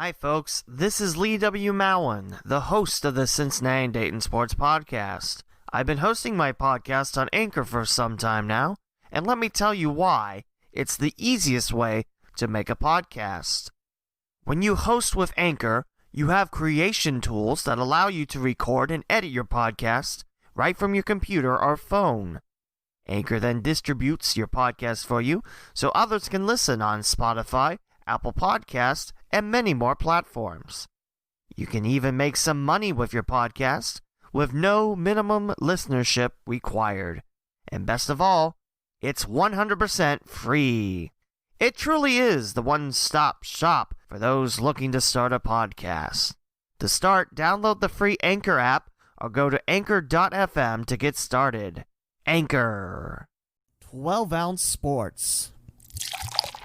Hi, folks. This is Lee W. Mowen, the host of the Cincinnati and Dayton Sports Podcast. I've been hosting my podcast on Anchor for some time now, and let me tell you why it's the easiest way to make a podcast. When you host with Anchor, you have creation tools that allow you to record and edit your podcast right from your computer or phone. Anchor then distributes your podcast for you so others can listen on Spotify, Apple Podcasts, and many more platforms. You can even make some money with your podcast with no minimum listenership required. And best of all, it's 100% free. It truly is the one-stop shop for those looking to start a podcast. To start, download the free Anchor app or go to anchor.fm to get started. Anchor. 12-ounce sports.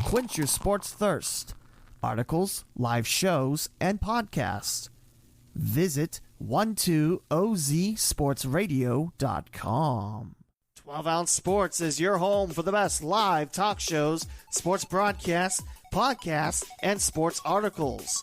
Quench your sports thirst. Articles, live shows, and podcasts. Visit 12ozsportsradio.com. 12-ounce sports is your home for the best live talk shows, sports broadcasts, podcasts, and sports articles.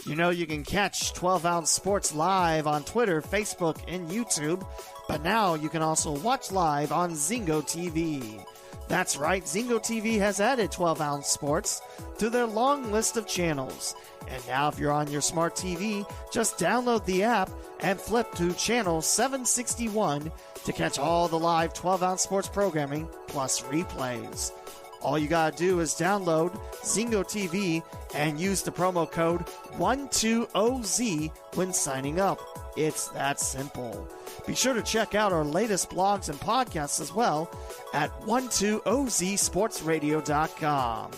You know you can catch 12-ounce sports live on Twitter, Facebook, and YouTube, but now you can also watch live on Zingo TV. That's right, Zingo TV has added 12-ounce sports to their long list of channels. And now if you're on your smart TV, just download the app and flip to channel 761 to catch all the live 12-ounce sports programming plus replays. All you gotta do is download Zingo TV and use the promo code 120Z when signing up. It's that simple. Be sure to check out our latest blogs and podcasts as well at 120zsportsradio.com.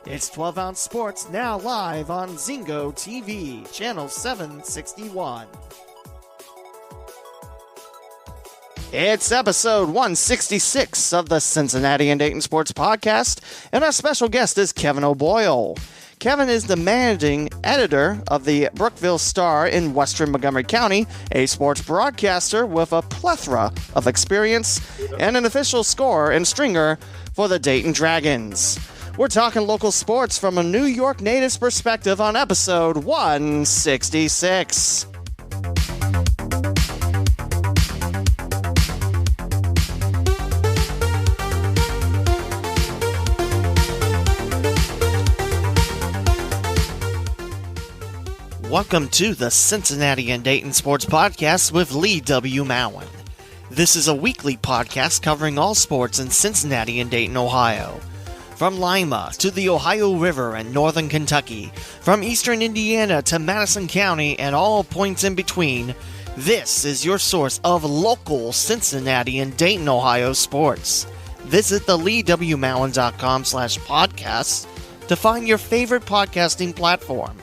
It's 12-ounce sports now live on Zingo TV, channel 761. It's episode 166 of the Cincinnati and Dayton Sports Podcast, and our special guest is Kevin O'Boyle. Kevin is the managing editor of the Brookville Star in western Montgomery County, a sports broadcaster with a plethora of experience and an official scorer and stringer for the Dayton Dragons. We're talking local sports from a New York native's perspective on episode 166. Welcome to the Cincinnati and Dayton Sports Podcast with Lee W. Mowen. This is a weekly podcast covering all sports in Cincinnati and Dayton, Ohio. From Lima to the Ohio River and northern Kentucky, from eastern Indiana to Madison County and all points in between, this is your source of local Cincinnati and Dayton, Ohio sports. Visit the leewmowen.com/podcasts to find your favorite podcasting platform.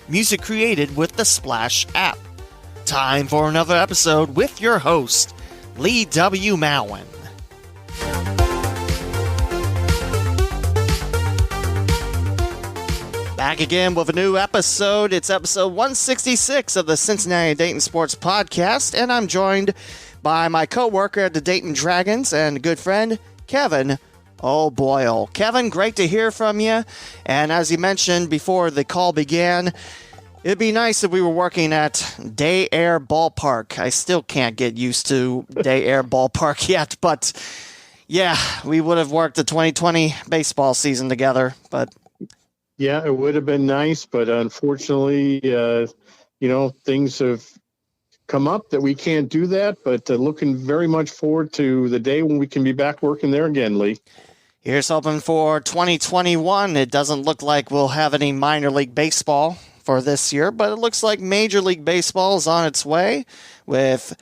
Music created with the Splash app. Time for another episode with your host, Lee W. Mowen. Back again with a new episode. It's episode 166 of the Cincinnati and Dayton Sports Podcast, and I'm joined by my co-worker at the Dayton Dragons and good friend, Kevin O'Boyle. Kevin, great to hear from you. And as you mentioned before the call began, it'd be nice if we were working at Day Air Ballpark. I still can't get used to Day Air Ballpark yet, but yeah, we would have worked the 2020 baseball season together. But yeah, it would have been nice, but unfortunately, things have come up that we can't do that, but looking very much forward to the day when we can be back working there again, Lee. Here's hoping for 2021. It doesn't look like we'll have any minor league baseball for this year, but it looks like Major League Baseball is on its way with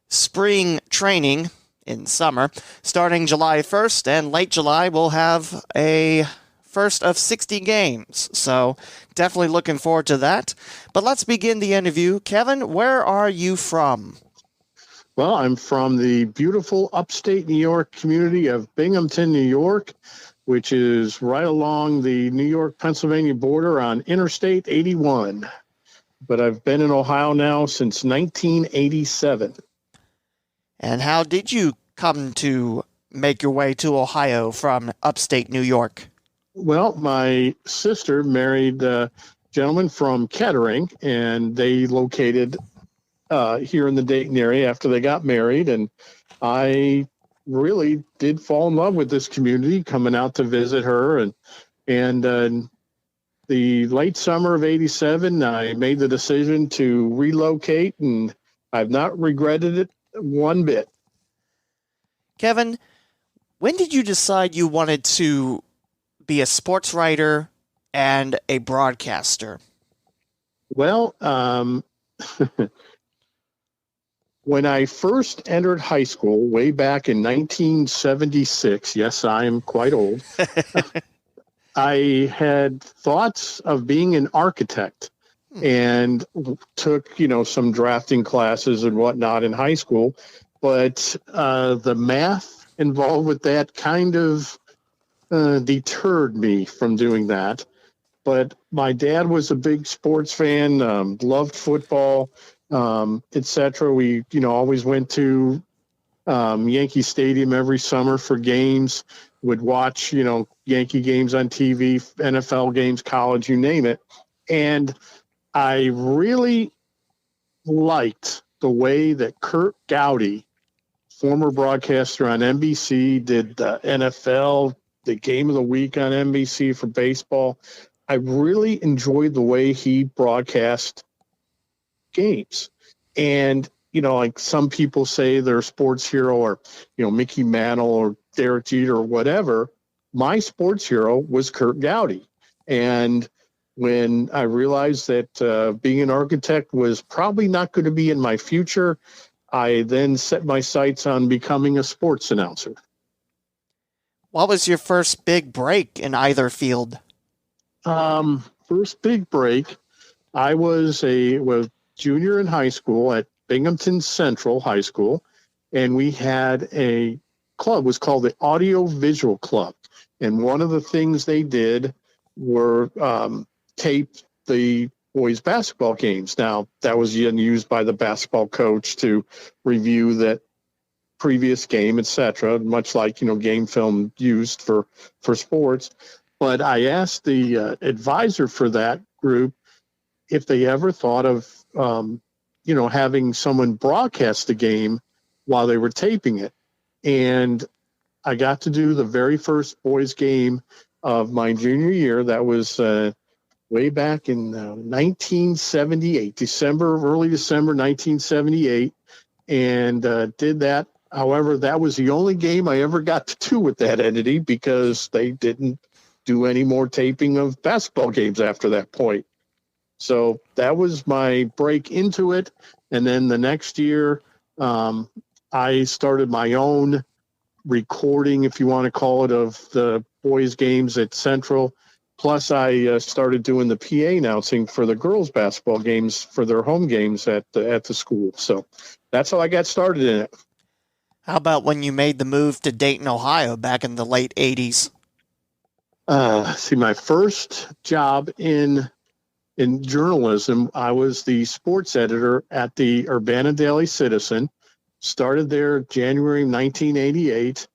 spring training in summer. Starting July 1st and late July, we'll have a first of 60 games. So definitely looking forward to that. But let's begin the interview. Kevin, where are you from? Well, I'm from the beautiful upstate New York community of Binghamton, New York, which is right along the New York-Pennsylvania border on Interstate 81. But I've been in Ohio now since 1987. And how did you come to make your way to Ohio from upstate New York? Well, my sister married gentleman from Kettering, and they located here in the Dayton area after they got married. And I really did fall in love with this community coming out to visit her. And the late summer of 87, I made the decision to relocate, and I've not regretted it one bit. Kevin, when did you decide you wanted to be a sports writer and a broadcaster? Well, when I first entered high school way back in 1976, yes, I am quite old, I had thoughts of being an architect and took, some drafting classes and whatnot in high school. But the math involved with that kind of deterred me from doing that. But my dad was a big sports fan, loved football, etc. We, always went to Yankee Stadium every summer for games, would watch, Yankee games on TV, NFL games, college, you name it. And I really liked the way that Kurt Gowdy, former broadcaster on NBC, did the NFL, the game of the week on NBC for baseball. I really enjoyed the way he broadcast games. And, like some people say their sports hero or, Mickey Mantle or Derek Jeter or whatever, my sports hero was Kurt Gowdy. And when I realized that being an architect was probably not going to be in my future, I then set my sights on becoming a sports announcer. What was your first big break in either field? First big break, I was a junior in high school at Binghamton Central High School, and we had a club, was called the Audio Visual Club. And one of the things they did were tape the boys' basketball games. Now, that was used by the basketball coach to review that previous game, etc., much like, game film used for sports. But I asked the advisor for that group if they ever thought of, having someone broadcast the game while they were taping it. And I got to do the very first boys game of my junior year. That was way back in 1978, early December 1978, and did that. However, that was the only game I ever got to do with that entity because they didn't do any more taping of basketball games after that point. So that was my break into it. And then the next year, I started my own recording, if you want to call it, of the boys' games at Central. Plus, I started doing the PA announcing for the girls' basketball games for their home games at the school. So that's how I got started in it. How about when you made the move to Dayton, Ohio back in the late 80s? My first job in journalism, I was the sports editor at the Urbana Daily Citizen. Started there January 1988,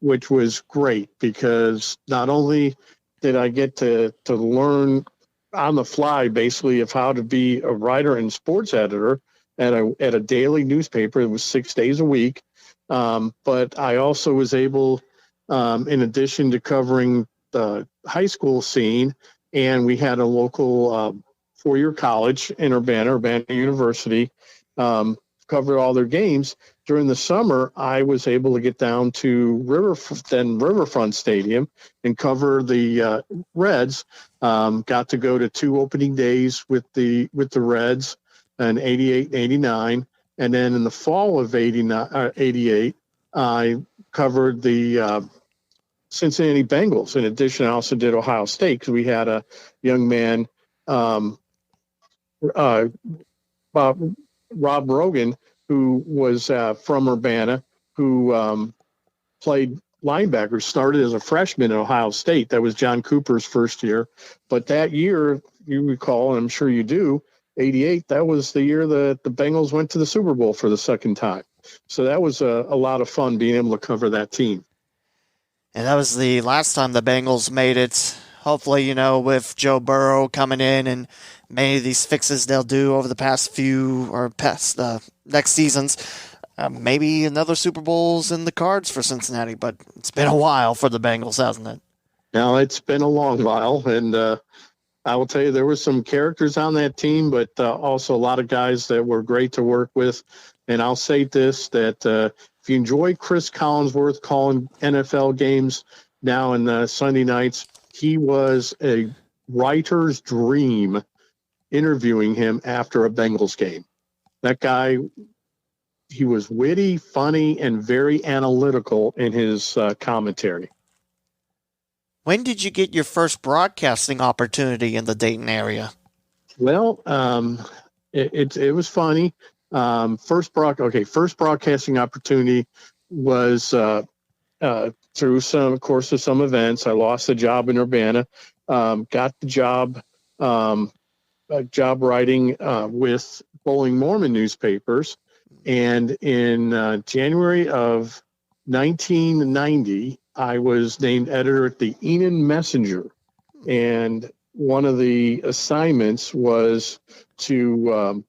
which was great because not only did I get to learn on the fly, basically, of how to be a writer and sports editor at a daily newspaper. It was 6 days a week, but I also was able, in addition to covering the high school scene, and we had a local four-year college in Urbana University, cover all their games. During the summer, I was able to get down to Riverfront Stadium and cover the Reds. Got to go to 2 opening days with the Reds in 88 and 89. And then in the fall of 88, I covered the Cincinnati Bengals. In addition, I also did Ohio State because we had a young man, Rob Rogan, who was from Urbana, who played linebacker, started as a freshman at Ohio State. That was John Cooper's first year. But that year, you recall, and I'm sure you do, 88, that was the year that the Bengals went to the Super Bowl for the second time. So that was a lot of fun being able to cover that team. And that was the last time the Bengals made it hopefully, with Joe Burrow coming in and many of these fixes they'll do over the past next seasons, maybe another Super Bowl's in the cards for Cincinnati, but it's been a while for the Bengals, hasn't it? Now, it's been a long while, and I will tell you there were some characters on that team, but also a lot of guys that were great to work with. And I'll say this, that if you enjoy Chris Collinsworth calling NFL games now in Sunday nights, he was a writer's dream interviewing him after a Bengals game. That guy, he was witty, funny, and very analytical in his commentary. When did you get your first broadcasting opportunity in the Dayton area? Well, it was funny. First broadcasting opportunity was through some events. I lost a job in Urbana, got the job writing with Bowling Mormon newspapers, and in January of 1990, I was named editor at the Enon Messenger, and one of the assignments was to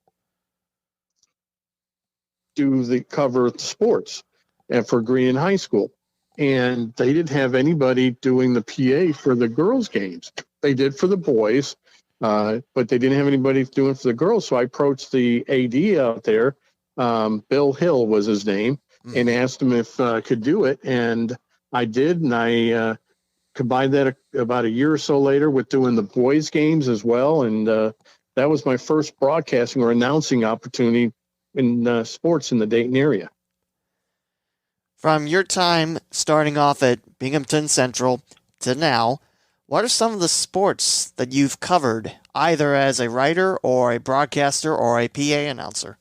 do the cover of the sports and for Green High School. And they didn't have anybody doing the PA for the girls' games. They did for the boys, but they didn't have anybody doing for the girls. So I approached the AD out there, Bill Hill was his name, and asked him if I could do it. And I did, and I combined that about a year or so later with doing the boys' games as well. And that was my first broadcasting or announcing opportunity in sports in the Dayton area. From your time starting off at Binghamton Central to now, what are some of the sports that you've covered, either as a writer or a broadcaster or a PA announcer?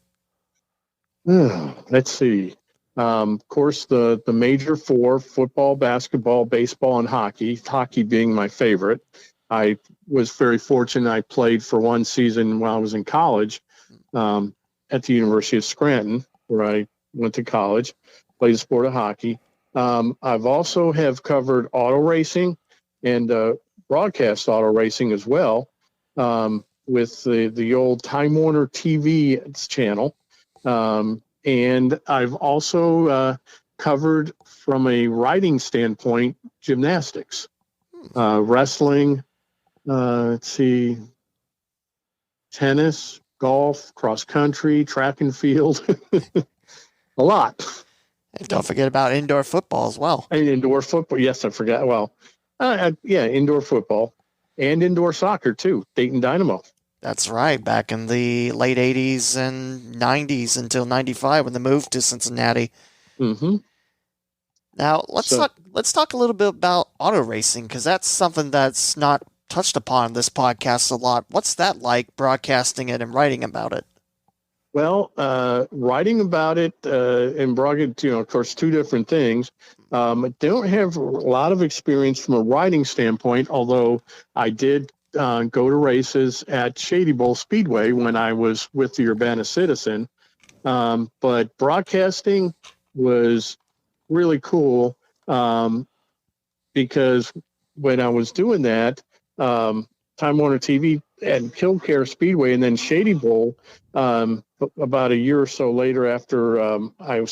Let's see. Of course, the major four: football, basketball, baseball, and hockey. Hockey being my favorite. I was very fortunate. I played for one season while I was in college at the University of Scranton, where I went to college, played the sport of hockey. I've also have covered auto racing and broadcast auto racing as well, with the old Time Warner TV channel. And I've also covered, from a writing standpoint, gymnastics, wrestling, tennis, golf, cross country, track and field, a lot. And don't forget about indoor football as well. And indoor football. Yes, I forgot. Well, indoor football and indoor soccer too. Dayton Dynamo. That's right. Back in the late 80s and 90s until 95 when they moved to Cincinnati. Mm-hmm. Now, let's talk a little bit about auto racing, because that's something that's not touched upon in this podcast a lot. What's that like, broadcasting it and writing about it? Well, writing about it and broadcasting, of course, two different things. I don't have a lot of experience from a writing standpoint, although I did go to races at Shady Bowl Speedway when I was with the Urbana Citizen. But broadcasting was really cool because when I was doing that, Time Warner TV and Killcare Speedway, and then Shady Bowl, about a year or so later after I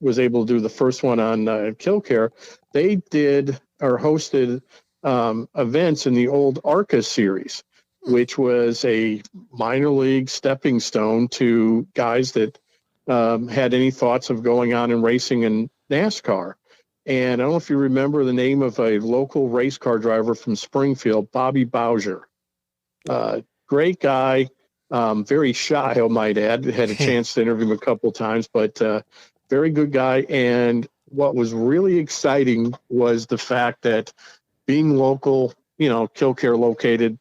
was able to do the first one on Killcare, they did or hosted events in the old ARCA series, which was a minor league stepping stone to guys that had any thoughts of going on and racing in NASCAR. And I don't know if you remember the name of a local race car driver from Springfield, Bobby Bowser. Great guy, very shy, I might add. Had a chance to interview him a couple times, but very good guy. And what was really exciting was the fact that, being local, Killcare located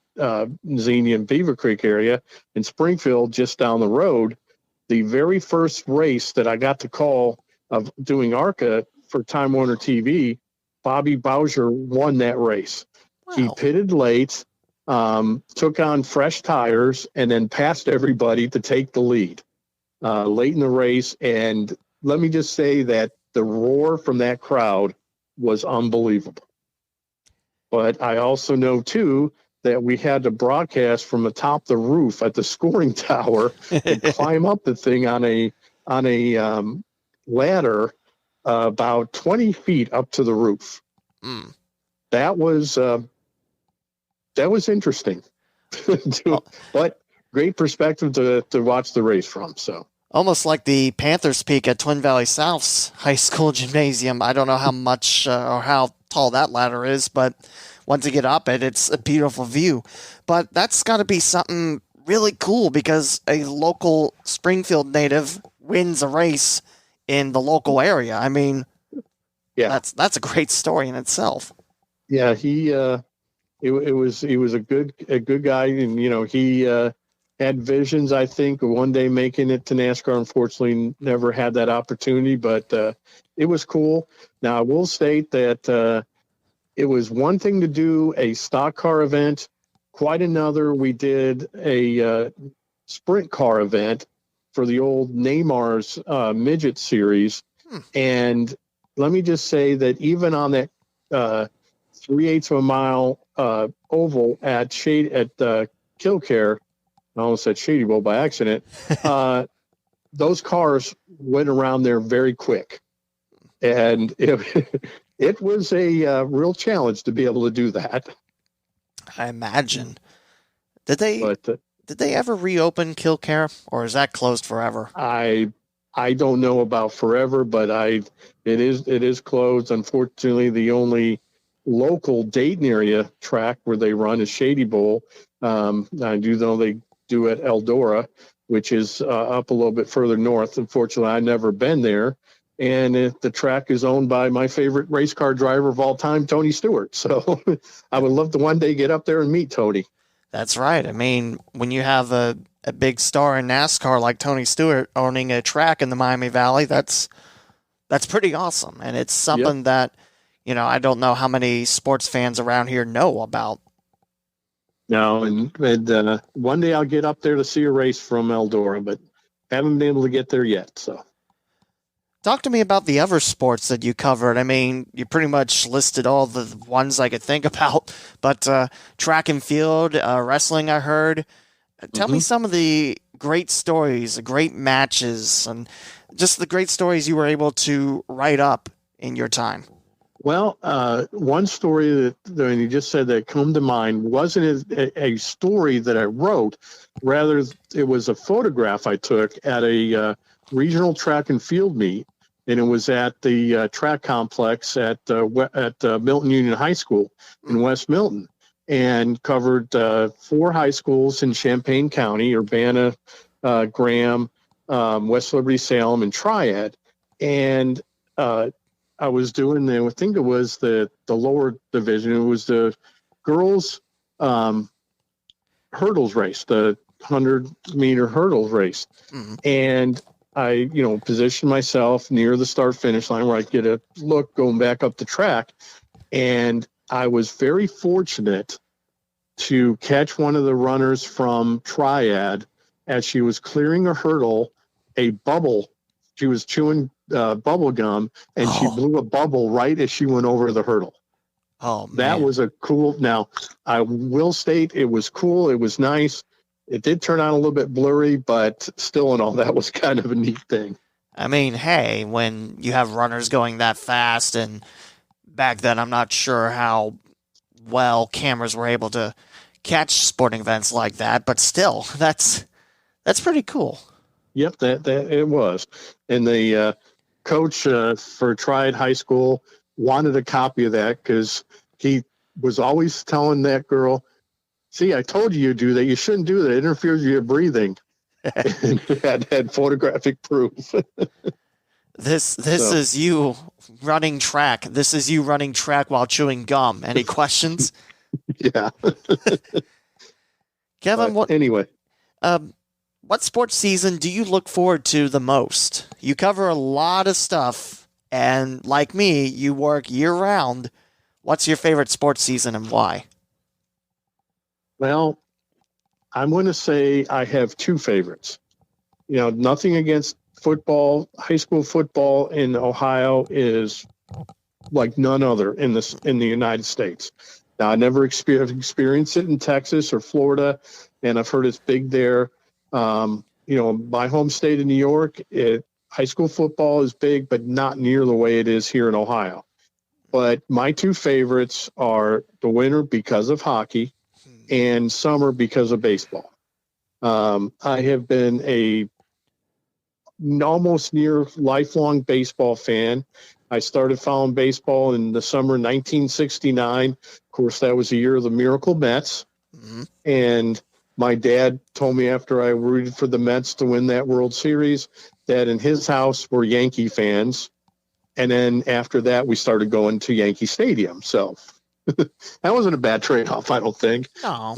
Xenia and Beaver Creek area, in Springfield just down the road, the very first race that I got to call of doing ARCA for Time Warner TV, Bobby Bowser won that race. Wow. He pitted late, took on fresh tires, and then passed everybody to take the lead late in the race. And let me just say that the roar from that crowd was unbelievable. But I also know, too, that we had to broadcast from atop the roof at the scoring tower and climb up the thing on a ladder about 20 feet up to the roof. Mm. That was interesting, but great perspective to watch the race from. So almost like the Panthers Peak at Twin Valley South's high school gymnasium. I don't know how much or how tall that ladder is, but once you get up it, it's a beautiful view. But that's got to be something really cool because a local Springfield native wins a race in the local area. I mean, yeah, that's a great story in itself. Yeah, he was a good guy, and he had visions, I think, of one day making it to NASCAR. Unfortunately, never had that opportunity, but it was cool. Now, I will state that it was one thing to do a stock car event, quite another. We did a sprint car event for the old Neymar's midget series. And let me just say that even on that 3/8 of a mile oval at Killcare, I almost said Shady Bowl by accident, those cars went around there very quick. And it was a real challenge to be able to do that. I imagine. Did they ever reopen Killcare, or is that closed forever? I don't know about forever, but it is closed. Unfortunately, the only local Dayton area track where they run is Shady Bowl. I do know they do at Eldora, which is up a little bit further north. Unfortunately, I've never been there. And the track is owned by my favorite race car driver of all time, Tony Stewart. So I would love to one day get up there and meet Tony. That's right. I mean, when you have a big star in NASCAR like Tony Stewart owning a track in the Miami Valley, that's pretty awesome. And it's something that, I don't know how many sports fans around here know about. No, and one day I'll get up there to see a race from Eldora, but haven't been able to get there yet. So. Talk to me about the other sports that you covered. I mean, you pretty much listed all the ones I could think about, but track and field, wrestling, I heard. Tell me some of the great stories, great matches, and just the great stories you were able to write up in your time. Well, one story that you just said that come to mind wasn't a story that I wrote. Rather, it was a photograph I took at a regional track and field meet, and it was at the track complex at Milton Union High School in West Milton, and covered 4 high schools in Champaign County: Urbana, Graham, West Liberty, Salem, and Triad. And I was doing I think it was the lower division. It was the girls hurdles race, the 100-meter hurdles race, and I, positioned myself near the start finish line where I get a look going back up the track. And I was very fortunate to catch one of the runners from Triad as she was clearing a hurdle, a bubble. She was chewing bubble gum, and she blew a bubble right as she went over the hurdle. Oh, man. That was a cool. Now, I will state it was cool. It was nice. It did turn out a little bit blurry, but still in all, that was kind of a neat thing. I mean, hey, when you have runners going that fast, and back then I'm not sure how well cameras were able to catch sporting events like that, but still, that's pretty cool. Yep, that it was. And the coach for Triad High School wanted a copy of that because he was always telling that girl, "See, I told you do that. You shouldn't do that. It interferes with your breathing." And had photographic proof. This is you running track. This is you running track while chewing gum. Any questions? Yeah. Kevin, anyway. What sports season do you look forward to the most? You cover a lot of stuff, and like me, you work year-round. What's your favorite sports season and why? Well, I'm going to say I have 2 favorites. Nothing against football. High school football in Ohio is like none other in the United States. Now, I never experienced it in Texas or Florida, and I've heard it's big there. My home state of New York, high school football is big, but not near the way it is here in Ohio. But my two favorites are the winter because of hockey and summer because of baseball. I have been a almost near lifelong baseball fan. I started following baseball in the summer 1969. Of course, that was the year of the Miracle Mets. Mm-hmm. And my dad told me after I rooted for the Mets to win that World Series that in his house were Yankee fans. And then after that, we started going to Yankee Stadium. So that wasn't a bad trade-off, I don't think. No.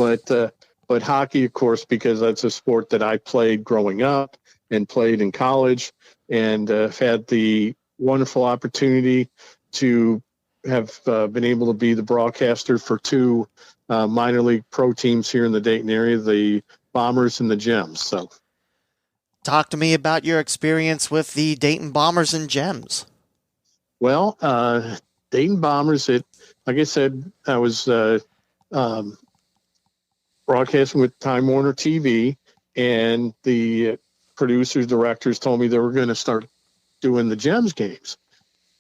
But hockey, of course, because that's a sport that I played growing up and played in college, and had the wonderful opportunity to have been able to be the broadcaster for two minor league pro teams here in the Dayton area, the Bombers and the Gems. So, talk to me about your experience with the Dayton Bombers and Gems. Well, Dayton Bombers, like I said, I was broadcasting with Time Warner TV, and the producers, directors told me they were going to start doing the Gems games,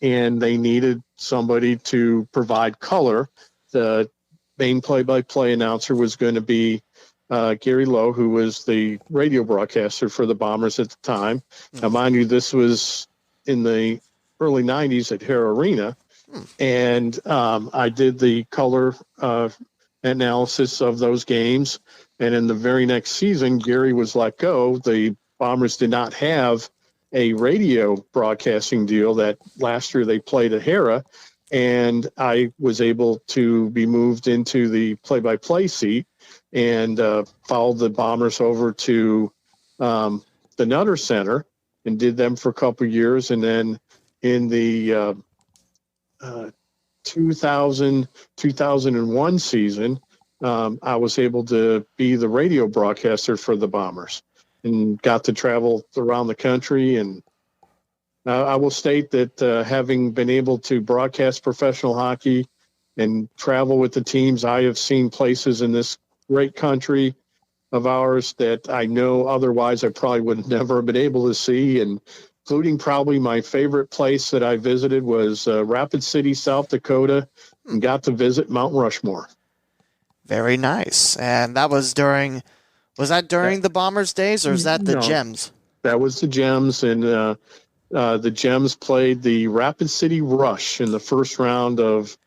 and they needed somebody to provide color. The main play-by-play announcer was going to be Gary Lowe, who was the radio broadcaster for the Bombers at the time. Mm-hmm. Now, mind you, this was in the early 90s at Hara Arena, and I did the color analysis of those games. And in the very next season, Gary was let go. The Bombers did not have a radio broadcasting deal that last year they played at Hara, and I was able to be moved into the play-by-play seat and followed the Bombers over to the Nutter Center and did them for a couple of years. And then in the 2001 season, I was able to be the radio broadcaster for the Bombers and got to travel around the country. And I will state that having been able to broadcast professional hockey and travel with the teams, I have seen places in this great country of ours that I know otherwise I probably would never have been able to see, and including probably my favorite place that I visited was Rapid City, South Dakota, and got to visit Mount Rushmore. Very nice. And that was during the Bombers days, or is that the Gems? That was the Gems, and the Gems played the Rapid City Rush in the first round of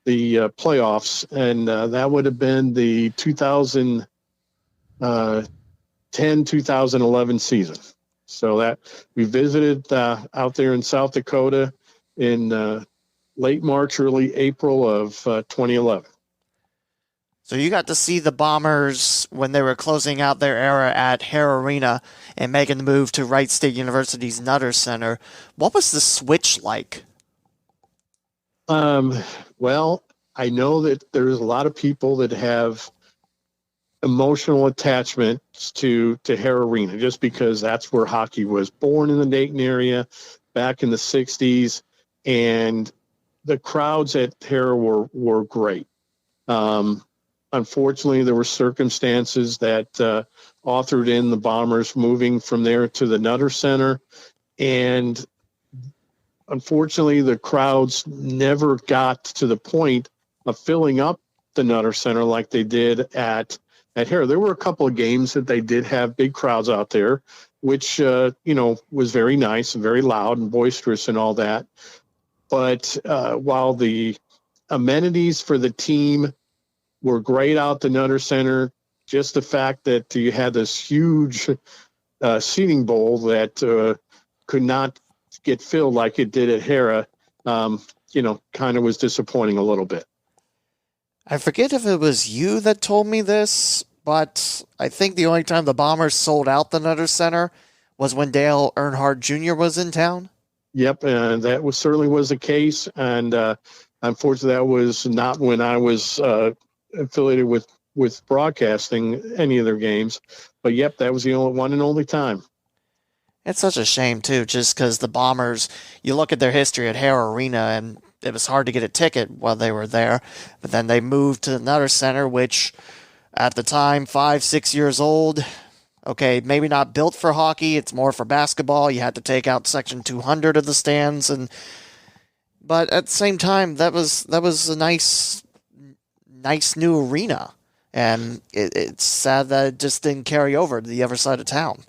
the playoffs, and that would have been the 2010-2011 season. So that we visited out there in South Dakota in late March, early April of 2011. So you got to see the Bombers when they were closing out their era at Hara Arena and making the move to Wright State University's Nutter Center. What was the switch like? Well, I know that there's a lot of people that have emotional attachments to Hara Arena just because that's where hockey was born in the Dayton area back in the 60s, and the crowds at Hara were great. Unfortunately, there were circumstances that authored in the Bombers moving from there to the Nutter Center, and unfortunately, the crowds never got to the point of filling up the Nutter Center like they did at Hara. There were a couple of games that they did have big crowds out there, which was very nice and very loud and boisterous and all that. But while the amenities for the team were great out the Nutter Center, just the fact that you had this huge seating bowl that could not get filled like it did at Hara, kind of was disappointing a little bit. I forget if it was you that told me this, but I think the only time the Bombers sold out the Nutter Center was when Dale Earnhardt Jr. was in town. Yep, that certainly was the case, and unfortunately, that was not when I was affiliated with broadcasting any of their games. But yep, that was the only one and only time. It's such a shame too, just because the Bombers, you look at their history at Hara Arena, and it was hard to get a ticket while they were there. But then they moved to another center, which at the time, 5, 6 years old. Okay, maybe not built for hockey. It's more for basketball. You had to take out section 200 of the stands, but at the same time, that was a nice new arena, and it's sad that it just didn't carry over to the other side of town.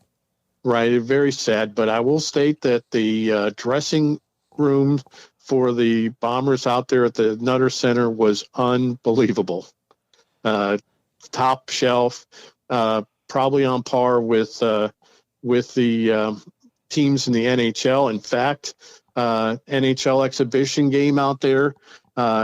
Right, very sad. But I will state that the dressing room for the Bombers out there at the Nutter Center was unbelievable. Top shelf. Probably on par with the teams in the NHL. In fact, NHL exhibition game out there,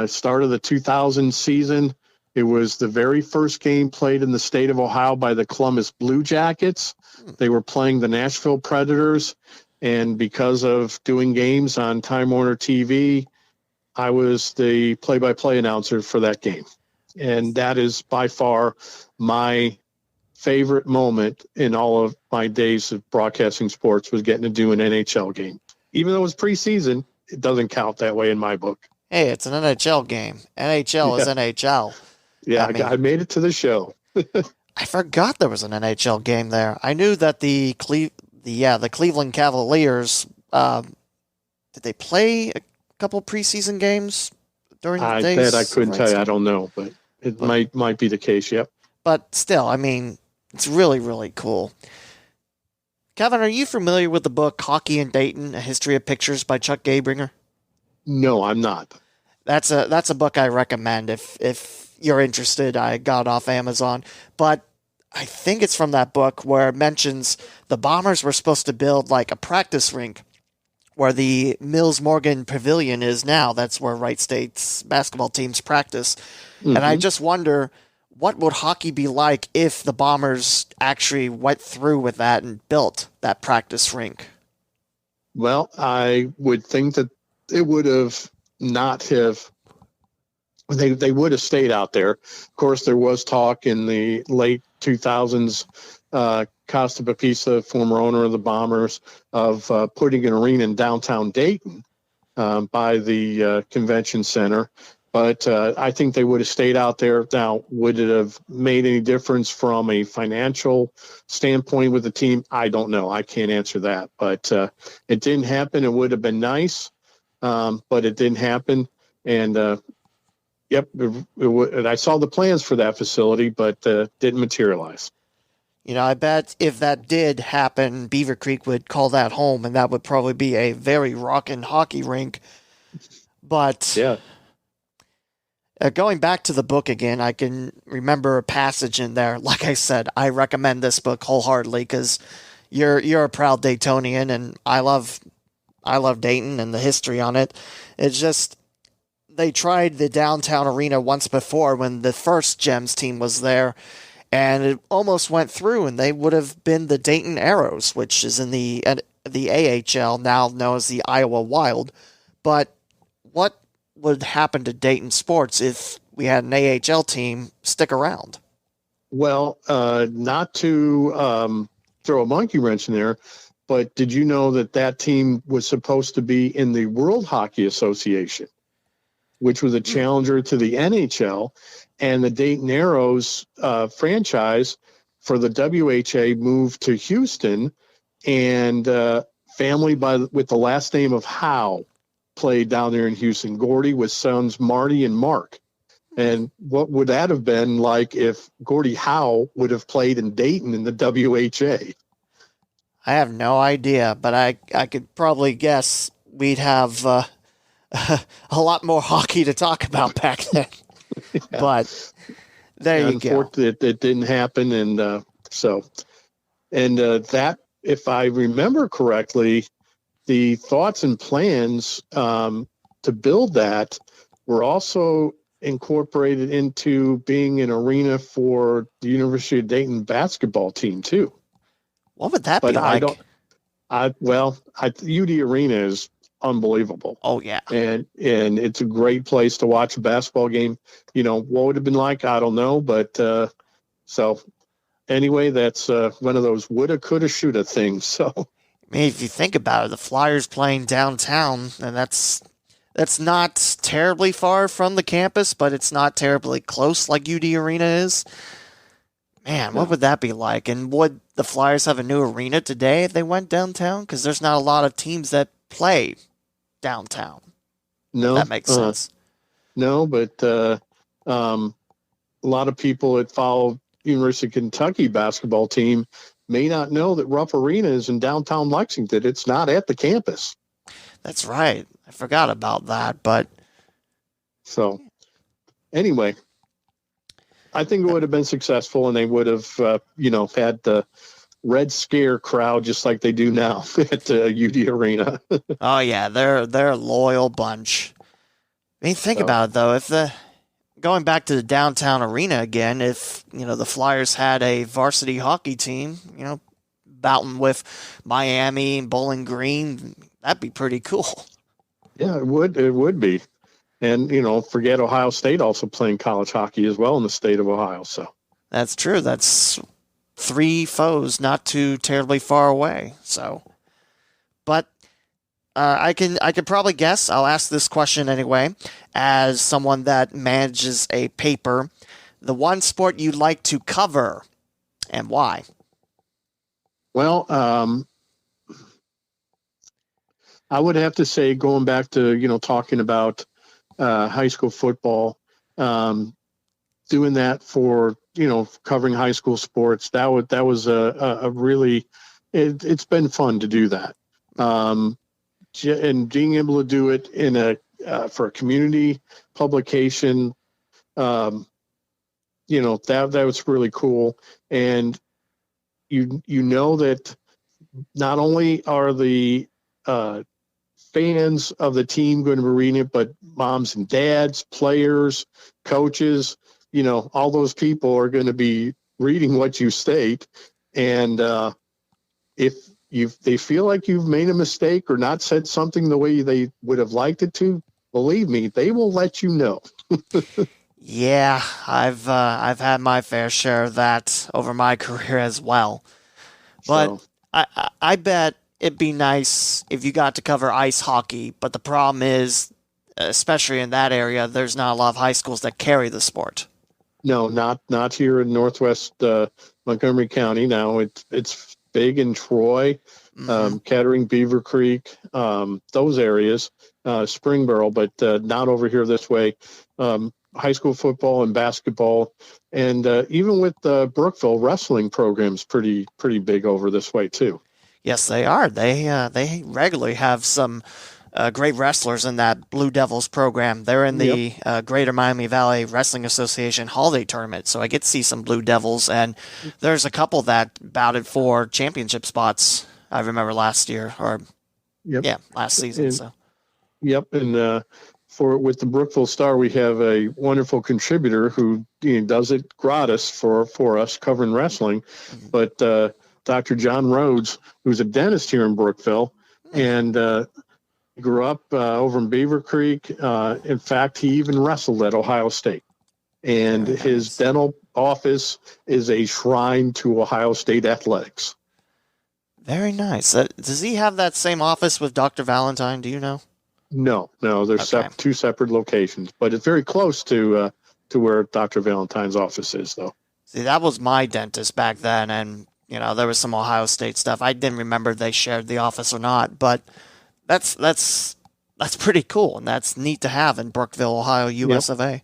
start of the 2000 season. It was the very first game played in the state of Ohio by the Columbus Blue Jackets. They were playing the Nashville Predators, and because of doing games on Time Warner TV, I was the play-by-play announcer for that game. And that is by far my favorite moment in all of my days of broadcasting sports, was getting to do an NHL game. Even though it was preseason, it doesn't count that way in my book. Hey, it's an NHL game. NHL is NHL. Yeah, I made it to the show. I forgot there was an NHL game there. I knew that the Cleveland Cavaliers, did they play a couple preseason games during the days? That I couldn't tell you. I don't know, but it might be the case, yep. But still, I mean, it's really, really cool. Kevin, are you familiar with the book Hockey in Dayton, A History of Pictures by Chuck Gabringer? No, I'm not. That's a book I recommend if you're interested. I got it off Amazon. But I think it's from that book where it mentions the Bombers were supposed to build like a practice rink where the Mills Morgan Pavilion is now. That's where Wright State's basketball teams practice. Mm-hmm. And I just wonder, what would hockey be like if the Bombers actually went through with that and built that practice rink? Well, I would think that it would have not have. They would have stayed out there. Of course, there was talk in the late 2000s. Costa Papisa, former owner of the Bombers, of putting an arena in downtown Dayton by the convention center. But I think they would have stayed out there. Now, would it have made any difference from a financial standpoint with the team? I don't know. I can't answer that. But it didn't happen. It would have been nice, but it didn't happen. And, and I saw the plans for that facility, but didn't materialize. You know, I bet if that did happen, Beaver Creek would call that home, and that would probably be a very rockin' hockey rink. But yeah. Going back to the book again, I can remember a passage in there. Like I said, I recommend this book wholeheartedly because you're a proud Daytonian, and I love Dayton and the history on it. It's just they tried the downtown arena once before when the first Gems team was there, and it almost went through, and they would have been the Dayton Arrows, which is in the AHL, now known as the Iowa Wild. But what would happen to Dayton sports if we had an AHL team stick around? Well, not to throw a monkey wrench in there, but did you know that team was supposed to be in the World Hockey Association, which was a challenger to the NHL, and the Dayton Arrows franchise for the WHA moved to Houston, and family with the last name of Howe played down there in Houston. Gordy with sons Marty and Mark. And what would that have been like if Gordie Howe would have played in Dayton in the WHA? I have no idea, but I could probably guess we'd have a lot more hockey to talk about back then. Yeah. But there you go. It didn't happen, and that, if I remember correctly, the thoughts and plans to build that were also incorporated into being an arena for the University of Dayton basketball team too. What would that be like? UD Arena is unbelievable. Oh yeah. And it's a great place to watch a basketball game. You know, what would it have been like? I don't know. But so anyway, that's one of those woulda, coulda, shoulda things. So I mean, if you think about it, the Flyers playing downtown, and that's that's not terribly far from the campus, but it's not terribly close like UD Arena is. Man, what would that be like? And would the Flyers have a new arena today if they went downtown? Because there's not a lot of teams that play downtown. No, That makes sense. No, but a lot of people that follow University of Kentucky basketball team may not know that Rupp Arena is in downtown Lexington. It's not at the campus. That's right. I forgot about that, but so anyway, I think it would have been successful, and they would have, had the Red Scare crowd just like they do now at UD Arena. oh yeah, they're a loyal bunch. I mean, think about it though. If going back to the downtown arena again, if the Flyers had a varsity hockey team, bouting with Miami and Bowling Green, that'd be pretty cool. Yeah, it would. It would be. And, forget Ohio State also playing college hockey as well in the state of Ohio. So that's true. That's 3 foes not too terribly far away. So, but I can probably guess. I'll ask this question anyway. As someone that manages a paper, the one sport you'd like to cover and why? Well, I would have to say, going back to, talking about high school football, doing that for, covering high school sports, that was a really, it's been fun to do that. And being able to do it for a community publication, that was really cool. And that not only are the fans of the team going to be reading it, but moms and dads, players, coaches, all those people are going to be reading what you state. And if they feel like you've made a mistake or not said something the way they would have liked it to, believe me, they will let you know. Yeah, I've had my fair share of that over my career as well. But so, I bet it'd be nice if you got to cover ice hockey, but the problem is, especially in that area, there's not a lot of high schools that carry the sport. No, not here in Northwest Montgomery County. Now it's big in Troy, Kettering, Beaver Creek, those areas, Springboro, but not over here this way. High school football and basketball, and even with the Brookville wrestling programs, pretty big over this way too. Yes, they are. They regularly have some great wrestlers in that Blue Devils program. They're in the Greater Miami Valley Wrestling Association Holiday Tournament, so I get to see some Blue Devils, and there's a couple that bouted for championship spots. I remember last year, last season. And with the Brookville Star, we have a wonderful contributor who does it gratis for us covering wrestling, but Dr. John Rhodes, who's a dentist here in Brookville, and grew up over in Beaver Creek. In fact, he even wrestled at Ohio State. And his dental office is a shrine to Ohio State athletics. Very nice. Does he have that same office with Dr. Valentine? Do you know? No. There's two separate locations, but it's very close to where Dr. Valentine's office is, though. See, that was my dentist back then, and there was some Ohio State stuff. I didn't remember they shared the office or not, but that's pretty cool, and that's neat to have in Brookville, Ohio, US of A.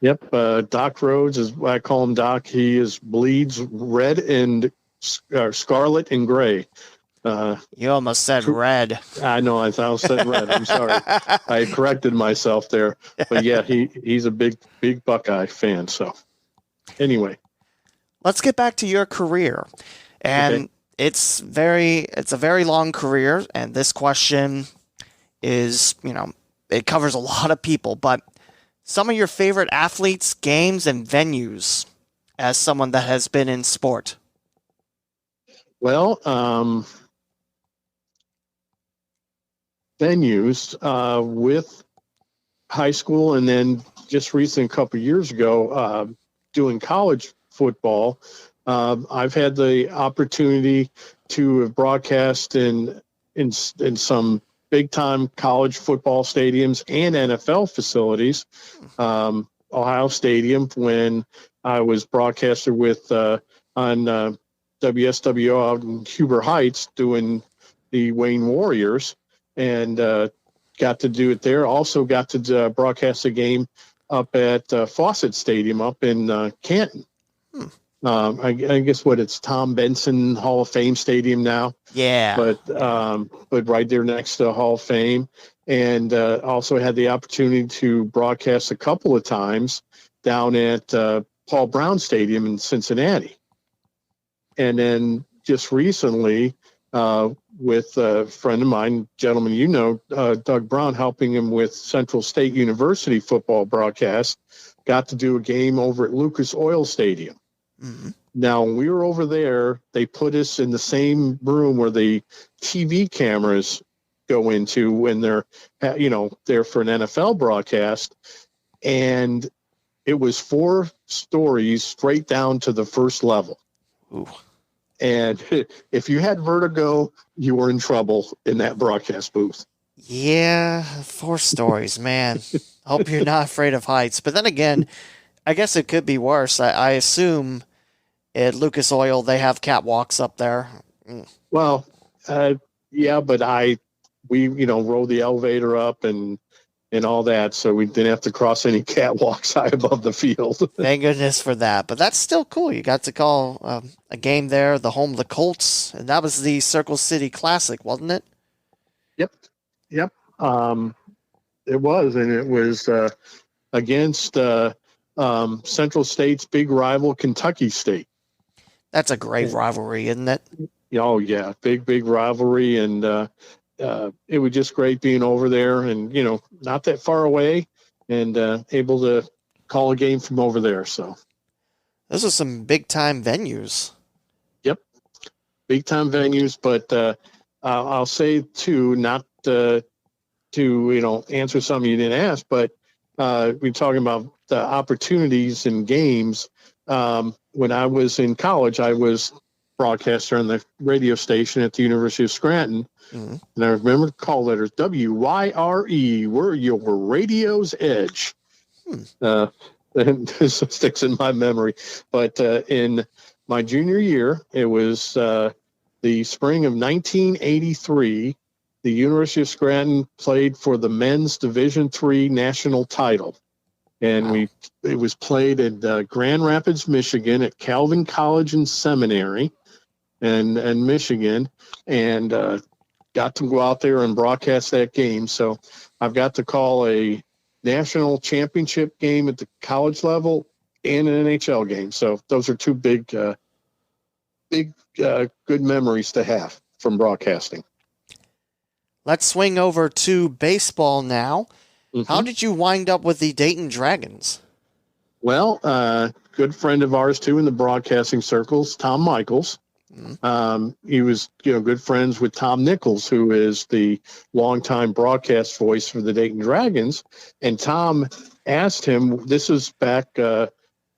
Yep. Doc Rhodes I call him Doc. He bleeds red and scarlet and gray. You almost said red. I know. I said red. I'm sorry. I corrected myself there. But yeah, he's a big Buckeye fan. So anyway, let's get back to your career, and it's a very long career. And this question is, it covers a lot of people, but some of your favorite athletes, games, and venues as someone that has been in sport. Well, venues with high school, and then just recently, a couple of years ago, doing college football. I've had the opportunity to broadcast in some big-time college football stadiums and NFL facilities. Ohio Stadium, when I was broadcaster with on WSWO out in Huber Heights doing the Wayne Warriors, and got to do it there. Also got to broadcast a game up at Fawcett Stadium up in Canton. I guess it's Tom Benson Hall of Fame Stadium now. Yeah. But right there next to Hall of Fame. And also had the opportunity to broadcast a couple of times down at Paul Brown Stadium in Cincinnati. And then just recently, with a friend of mine, gentleman Doug Brown, helping him with Central State University football broadcast, got to do a game over at Lucas Oil Stadium. Mm-hmm. Now, when we were over there, they put us in the same room where the TV cameras go into when they're, there for an NFL broadcast. And it was 4 stories straight down to the first level. Ooh. And if you had vertigo, you were in trouble in that broadcast booth. Yeah, 4 stories, man. Hope you're not afraid of heights. But then again, I guess it could be worse. I assume at Lucas Oil they have catwalks up there. Well, yeah, but we rode the elevator up and all that, so we didn't have to cross any catwalks high above the field. Thank goodness for that. But that's still cool. You got to call a game there, the home of the Colts, and that was the Circle City Classic, wasn't it? Yep. It was, and it was against Central State's big rival, Kentucky State. That's a great rivalry, isn't it? Oh, yeah. Big rivalry. And it was just great being over there and, not that far away and able to call a game from over there. So those are some big time venues. Yep. Big time venues. But I'll say too, not to answer something you didn't ask, but we're talking about the opportunities in games. When I was in college, I was broadcaster on the radio station at the University of Scranton. Mm-hmm. And I remember the call letters, WYRE, we're your radio's edge. And this sticks in my memory. But in my junior year, it was the spring of 1983, the University of Scranton played for the men's Division III national title. And it was played at Grand Rapids, Michigan, at Calvin College and Seminary, and Michigan, and got to go out there and broadcast that game. So I've got to call a national championship game at the college level and an NHL game. So those are 2 big, good memories to have from broadcasting. Let's swing over to baseball now. Mm-hmm. How did you wind up with the Dayton Dragons? Well, good friend of ours, too, in the broadcasting circles, Tom Michaels. Mm-hmm. He was, good friends with Tom Nichols, who is the longtime broadcast voice for the Dayton Dragons. And Tom asked him, this was back, it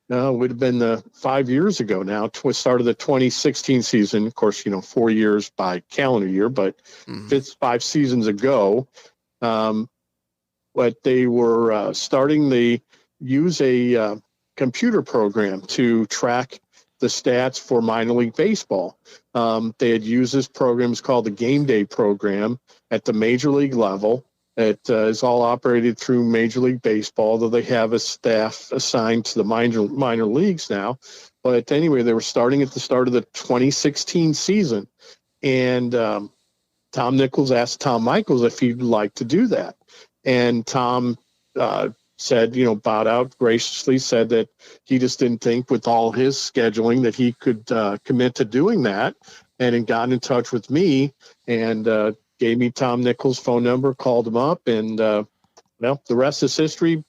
would have been 5 years ago now, start of the 2016 season. Of course, 4 years by calendar year, but 5 seasons ago. But they were starting to use a computer program to track the stats for minor league baseball. They had used this program. It's called the Game Day program at the major league level. It is all operated through Major League Baseball, though they have a staff assigned to the minor leagues now. But anyway, they were starting at the start of the 2016 season. And Tom Nichols asked Tom Michaels if he'd like to do that. And Tom said, bowed out graciously, said that he just didn't think with all his scheduling that he could commit to doing that, and had gotten in touch with me and gave me Tom Nichols' phone number, called him up, and the rest is history.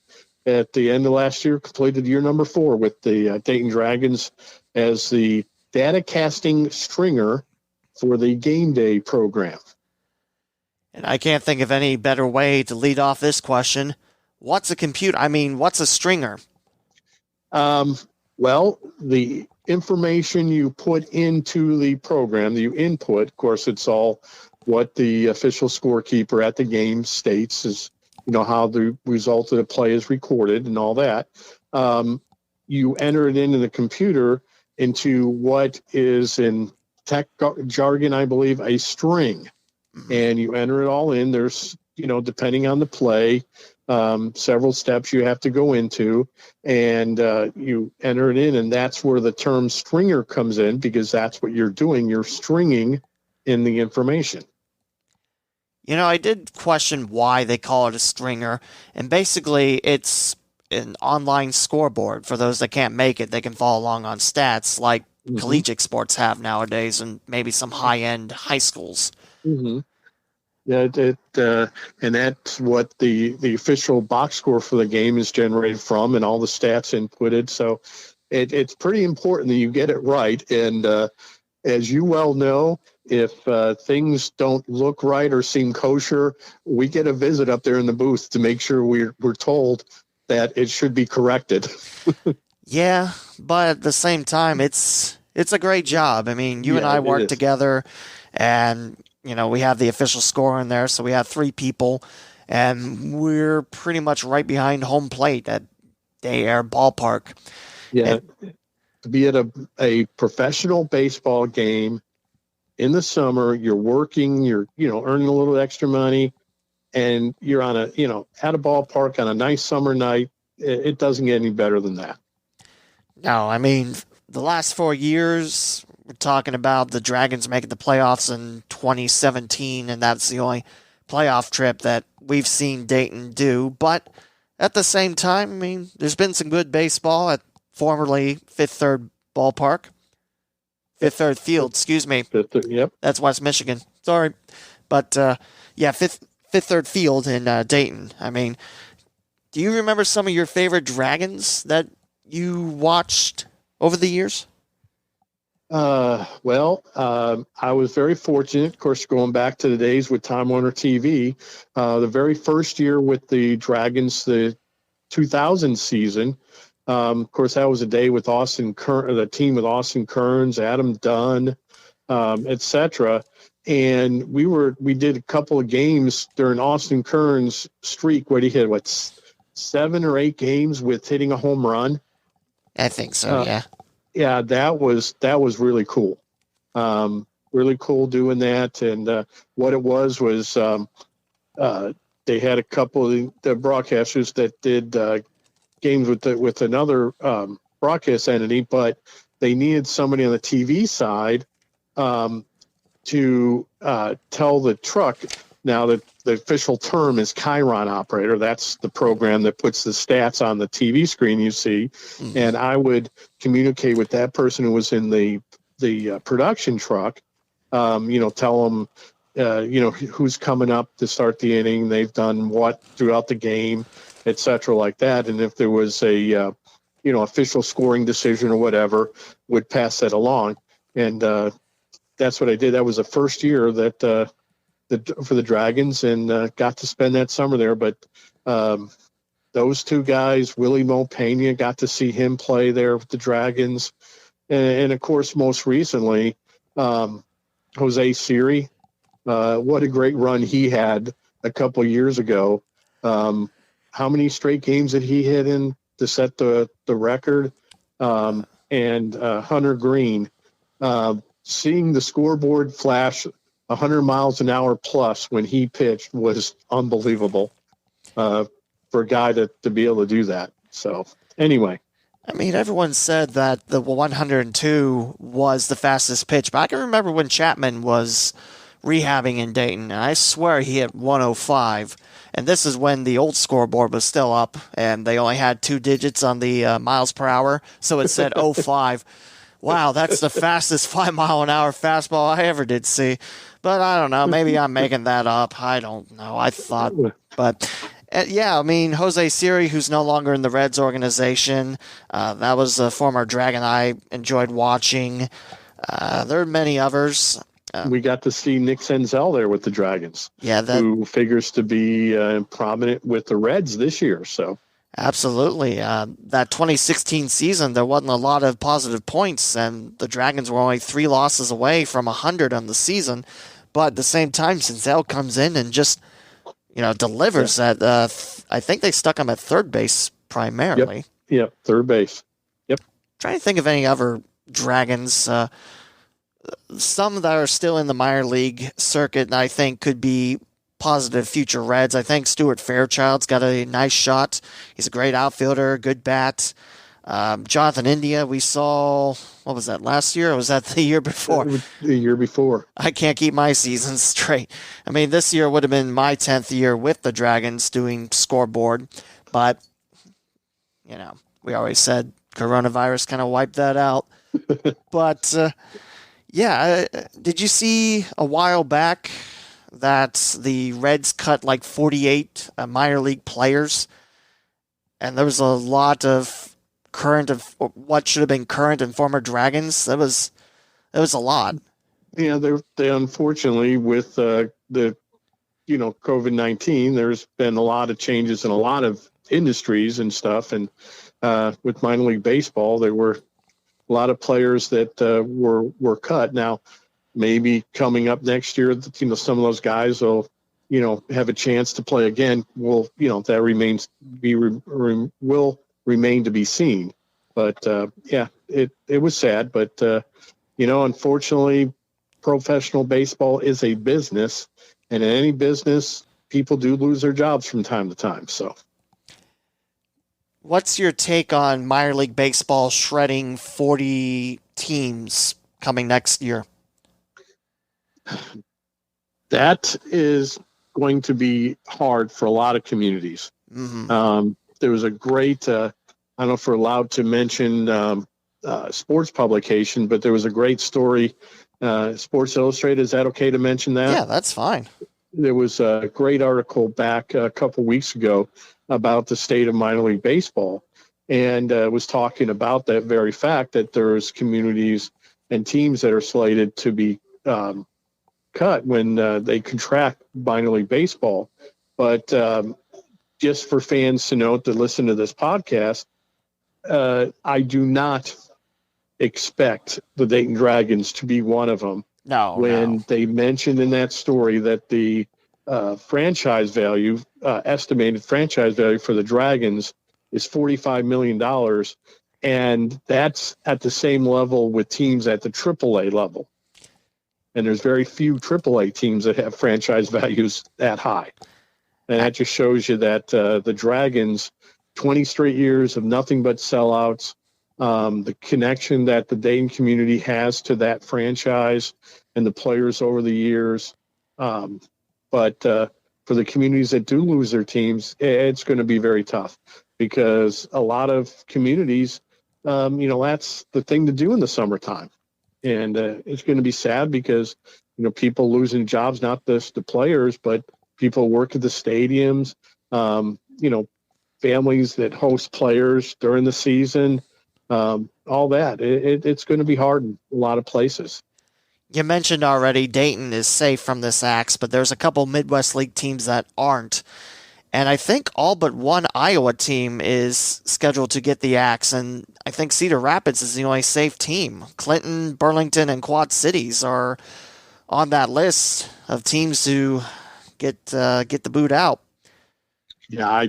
At the end of last year, completed year number 4 with the Dayton Dragons as the data casting stringer for the Game Day program. And I can't think of any better way to lead off this question. What's a computer? What's a stringer? Well, the information you put into the program that you input, of course, it's all what the official scorekeeper at the game states is, how the result of the play is recorded and all that. You enter it into the computer into what is in tech jargon, I believe, a string. And you enter it all in. There's, depending on the play, several steps you have to go into, and you enter it in, and that's where the term stringer comes in, because that's what you're doing. You're stringing in the information. I did question why they call it a stringer, and basically it's an online scoreboard. For those that can't make it, they can follow along on stats like collegiate sports have nowadays, and maybe some high-end high schools. Mm-hmm. Yeah, and that's what the official box score for the game is generated from, and all the stats inputted. So it's pretty important that you get it right. And as you well know, if things don't look right or seem kosher, we get a visit up there in the booth to make sure we're told that it should be corrected. Yeah, but at the same time, it's a great job. I mean, you and I work together, and we have the official score in there, so we have 3 people, and we're pretty much right behind home plate at Day Air Ballpark. Yeah, to be at a professional baseball game in the summer, you're working, you're earning a little extra money, and you're on at a ballpark on a nice summer night. It doesn't get any better than that. No, I mean, the last 4 years, we're talking about the Dragons making the playoffs in 2017, and that's the only playoff trip that we've seen Dayton do. But at the same time, I mean, there's been some good baseball at formerly Fifth Third Ballpark. Fifth Third Field, excuse me. Yep. That's West Michigan. Sorry. But, Fifth Third Field in Dayton. I mean, do you remember some of your favorite Dragons that you watched over the years? I was very fortunate, of course, going back to the days with Time Warner TV. The very first year with the Dragons, the 2000 season, of course, that was a day with the team with Austin Kearns, Adam Dunn, etc. And we did a couple of games during Austin Kearns' streak where he hit 7 or 8 games with hitting a home run. I think so. Yeah. Yeah, that was really cool. Really cool doing that. And what it was they had a couple of the broadcasters that did games with another broadcast entity, but they needed somebody on the TV side to tell the truck. Now, the official term is Chiron operator. That's the program that puts the stats on the TV screen you see. Mm-hmm. And I would communicate with that person who was in the production truck, tell them, who's coming up to start the inning, they've done what throughout the game, et cetera, like that. And if there was a, official scoring decision or whatever, would pass that along. And that's what I did. That was the first year that for the Dragons, and got to spend that summer there. But those 2 guys, Willie Mo Pena, got to see him play there with the Dragons. And of course, most recently, Jose Siri. What a great run he had a couple of years ago. How many straight games did he hit in to set the record? And Hunter Green. Seeing the scoreboard flash 100 miles an hour plus when he pitched was unbelievable for a guy to be able to do that. So anyway. I mean, everyone said that the 102 was the fastest pitch, but I can remember when Chapman was rehabbing in Dayton, and I swear he hit 105. And this is when the old scoreboard was still up, and they only had 2 digits on the miles per hour, so it said 05. Wow, that's the fastest 5-mile-an-hour fastball I ever did see. But I don't know. Maybe I'm making that up. I don't know. I thought. But, yeah, I mean, Jose Siri, who's no longer in the Reds organization, that was a former Dragon I enjoyed watching. There are many others. We got to see Nick Senzel there with the Dragons, who figures to be prominent with the Reds this year. So. Absolutely. That 2016 season, there wasn't a lot of positive points, and the Dragons were only 3 losses away from 100 on the season. But at the same time, Senzel comes in and just, delivers at, I think they stuck him at third base primarily. Yep, third base. Yep. Trying to think of any other Dragons, some that are still in the minor league circuit, and I think could be positive future Reds. I think Stuart Fairchild's got a nice shot. He's a great outfielder, good bat. Jonathan India, we saw, what was that, last year, or was that the year before? The year before. I can't keep my seasons straight. I mean, this year would have been my 10th year with the Dragons doing scoreboard, but, we always said coronavirus kind of wiped that out. But, did you see a while back that the Reds cut like 48 minor league players? And there was a lot of what should have been current and former Dragons. That was a lot. Yeah, they unfortunately with the COVID-19, there's been a lot of changes in a lot of industries and stuff. And with minor league baseball, there were a lot of players that were cut. Now, maybe coming up next year, some of those guys will have a chance to play again. Well, that will remain to be seen. But it was sad. But unfortunately, professional baseball is a business, and in any business, people do lose their jobs from time to time. So, what's your take on minor league baseball shredding 40 teams coming next year? That is going to be hard for a lot of communities. Mm-hmm. There was a great, I don't know if we're allowed to mention sports publication, but there was a great story, Sports Illustrated. Is that okay to mention that? Yeah, that's fine. There was a great article back a couple weeks ago about the state of minor league baseball, and was talking about that very fact that there's communities and teams that are slated to be cut when they contract minor league baseball. But just for fans to note that listen to this podcast, I do not expect the Dayton Dragons to be one of them. No. They mentioned in that story that the franchise value, estimated franchise value for the Dragons is $45 million. And that's at the same level with teams at the AAA level. And there's very few AAA teams that have franchise values that high. And that just shows you that the Dragons, 20 straight years of nothing but sellouts, the connection that the Dayton community has to that franchise and the players over the years. But for the communities that do lose their teams, it's going to be very tough because a lot of communities, that's the thing to do in the summertime. And it's going to be sad because, people losing jobs, not just the players, but people work at the stadiums, families that host players during the season, all that. It's going to be hard in a lot of places. You mentioned already Dayton is safe from this axe, but there's a couple Midwest League teams that aren't. And I think all but one Iowa team is scheduled to get the axe, and I think Cedar Rapids is the only safe team. Clinton, Burlington, and Quad Cities are on that list of teams to get the boot out. Yeah,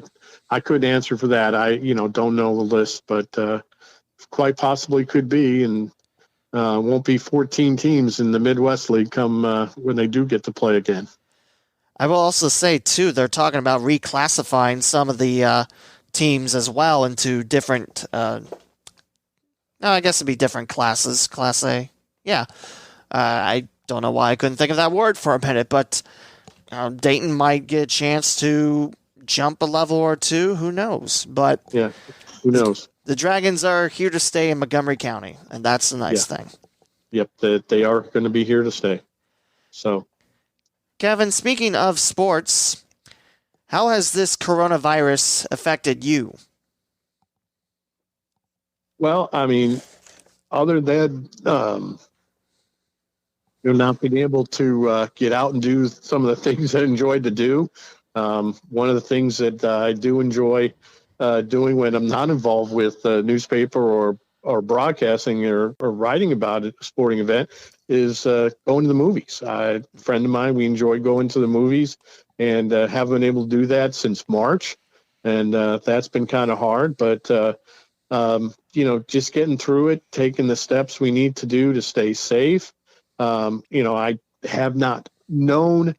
I couldn't answer for that. I don't know the list, but quite possibly could be, and won't be 14 teams in the Midwest League come when they do get to play again. I will also say, too, they're talking about reclassifying some of the teams as well into different, I guess it'd be different classes. Class A. Yeah. I don't know why I couldn't think of that word for a minute, but Dayton might get a chance to jump a level or two. Who knows? But yeah, who knows? The Dragons are here to stay in Montgomery County, and that's the nice thing. Yep, they are going to be here to stay. So, Kevin, speaking of sports, how has this coronavirus affected you? Well, I mean, other than not being able to get out and do some of the things I enjoyed to do, one of the things that I do enjoy doing when I'm not involved with newspaper or or broadcasting or writing about a sporting event is going to the movies. A friend of mine, we enjoy going to the movies and haven't been able to do that since March. And that's been kind of hard, but just getting through it, taking the steps we need to do to stay safe. I have not known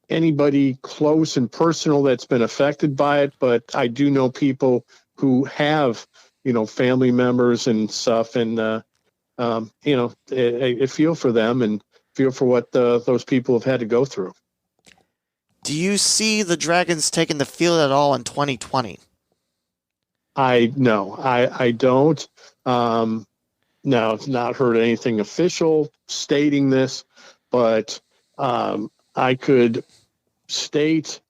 anybody close and personal that's been affected by it, but I do know people who have, family members and stuff. And, I feel for them and feel for what those people have had to go through. Do you see the Dragons taking the field at all in 2020? I don't. Now, I've not heard anything official stating this, but I could state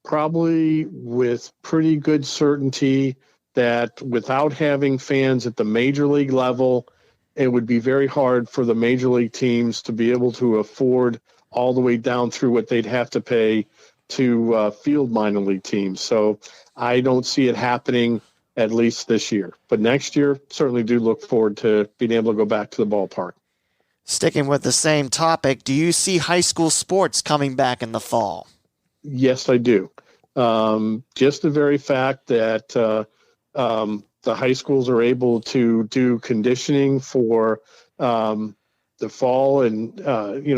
probably with pretty good certainty that without having fans at the major league level, it would be very hard for the major league teams to be able to afford all the way down through what they'd have to pay to field minor league teams. So I don't see it happening at least this year. But next year, certainly do look forward to being able to go back to the ballpark. Sticking with the same topic, do you see high school sports coming back in the fall? Yes, I do. Just the very fact that the high schools are able to do conditioning for the fall and,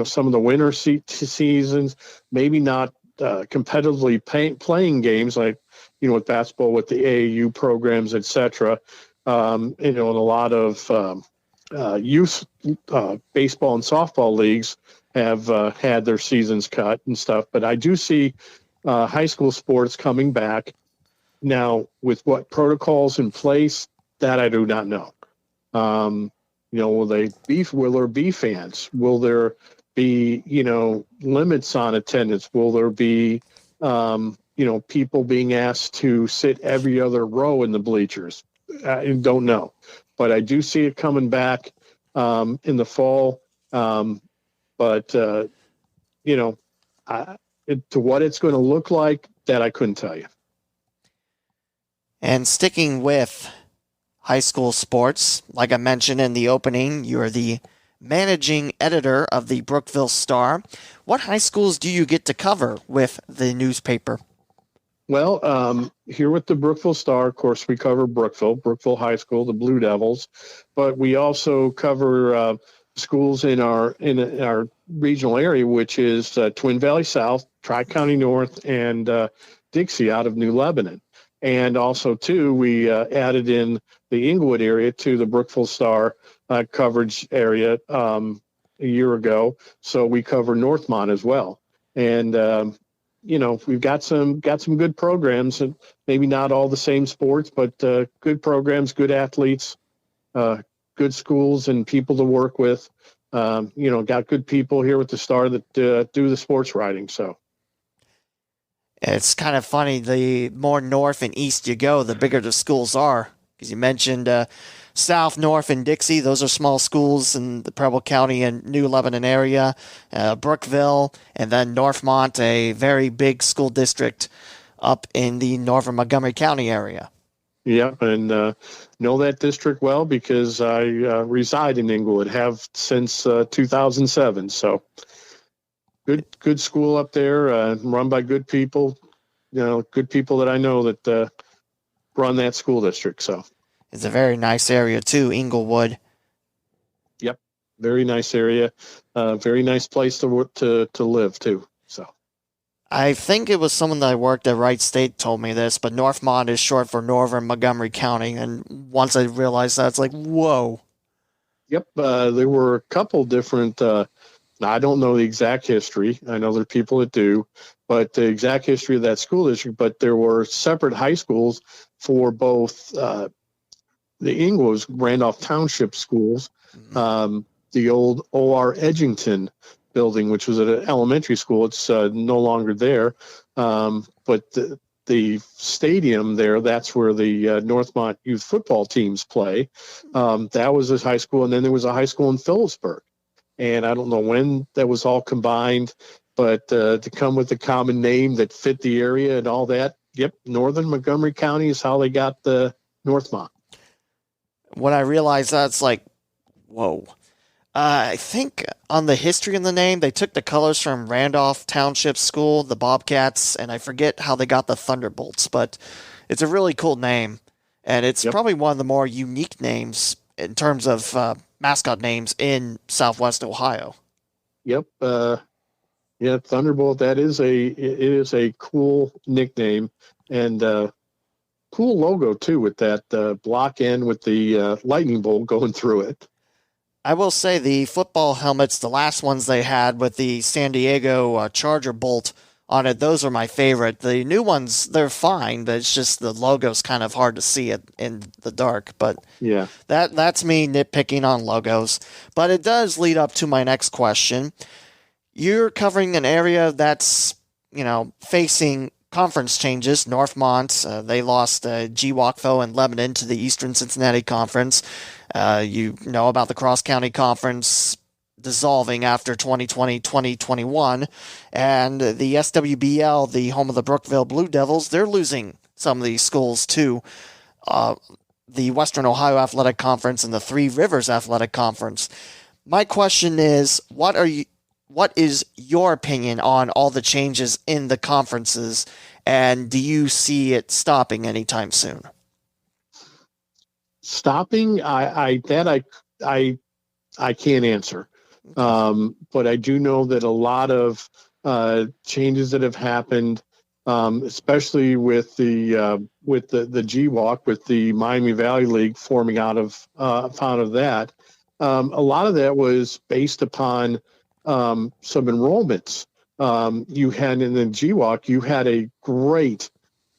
some of the winter seasons, maybe not competitively playing games like, with basketball, with the AAU programs, et cetera, and a lot of youth baseball and softball leagues have had their seasons cut and stuff. But I do see high school sports coming back. Now, with what protocols in place, that I do not know. Will there be fans? Will there be, limits on attendance? Will there be, people being asked to sit every other row in the bleachers? I don't know, but I do see it coming back in the fall. To what it's going to look like, that I couldn't tell you. And sticking with high school sports, like I mentioned in the opening, you're the managing editor of the Brookville Star. What high schools do you get to cover with the newspaper? Well, here with the Brookville Star, of course, we cover Brookville High School, the Blue Devils, but we also cover schools in our regional area, which is Twin Valley South, Tri-County North, and Dixie out of New Lebanon. And also, too, we added in the Inglewood area to the Brookville Star coverage area a year ago. So we cover Northmont as well. And, we've got some good programs, and maybe not all the same sports, but good programs, good athletes, good schools and people to work with. Got good people here with the Star that do the sports writing. So. It's kind of funny, the more north and east you go, the bigger the schools are. Because you mentioned South, North, and Dixie. Those are small schools in the Preble County and New Lebanon area. Brookville, and then Northmont, a very big school district up in the northern Montgomery County area. Yeah, and know that district well because I reside in Inglewood, have since 2007. So. Good school up there, run by good people, good people that I know that run that school district. So it's a very nice area too, Inglewood. Yep, very nice area, very nice place to live too. So I think it was someone that I worked at Wright State told me this, but Northmont is short for Northern Montgomery County, and once I realized that, it's like, whoa. Yep, there were a couple different. I don't know the exact history. I know there are people that do, but the exact history of that school district. But there were separate high schools for both the Inglewood Randolph Township schools, the old O.R. Edgington building, which was at an elementary school. It's no longer there, but the stadium there, that's where the Northmont youth football teams play. That was a high school, and then there was a high school in Phillipsburg. And I don't know when that was all combined, but to come with a common name that fit the area and all that, yep, Northern Montgomery County is how they got the Northmont. When I realized that, it's like, whoa. I think on the history of the name, they took the colors from Randolph Township School, the Bobcats, and I forget how they got the Thunderbolts, but it's a really cool name, and it's probably one of the more unique names in terms of mascot names in Southwest Ohio. Yep. Yeah, Thunderbolt. It is a cool nickname and cool logo too, with that block end with the lightning bolt going through it. I will say the football helmets, the last ones they had with the San Diego Charger bolt on it, those are my favorite. The new ones, they're fine, but it's just the logo's kind of hard to see it in the dark. But yeah, that's me nitpicking on logos. But it does lead up to my next question. You're covering an area that's, facing conference changes. Northmont, they lost GWACFO and Lebanon to the Eastern Cincinnati Conference. You know about the Cross County Conference dissolving after 2020-2021, and the SWBL, the home of the Brookville Blue Devils, they're losing some of these schools to the Western Ohio Athletic Conference and the Three Rivers Athletic Conference. My question is, what is your opinion on all the changes in the conferences, and do you see it stopping anytime soon? Stopping, I can't answer, but I do know that a lot of changes that have happened, especially with the GWAC, with the Miami Valley League forming out of that. A lot of that was based upon some enrollments. You had in the GWAC, you had a great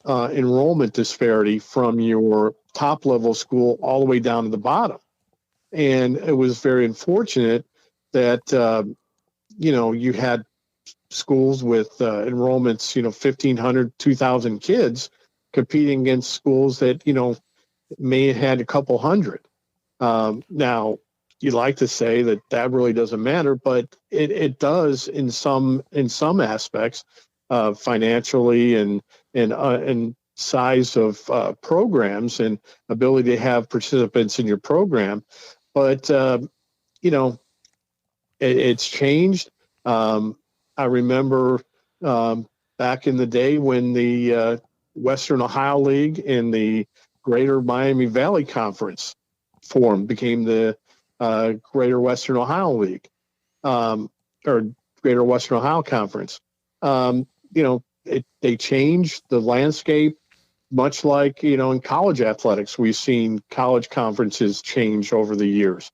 enrollment disparity from your top level school all the way down to the bottom. And it was very unfortunate that, you had schools with enrollments, 1,500, 2,000 kids competing against schools that, may have had a couple hundred. Now, you like to say that really doesn't matter, but it does in some aspects, financially and size of programs and ability to have participants in your program. But, it's changed. I remember back in the day when the Western Ohio League and the Greater Miami Valley Conference became the Greater Western Ohio League, or Greater Western Ohio Conference. They changed the landscape, much like, in college athletics, we've seen college conferences change over the years.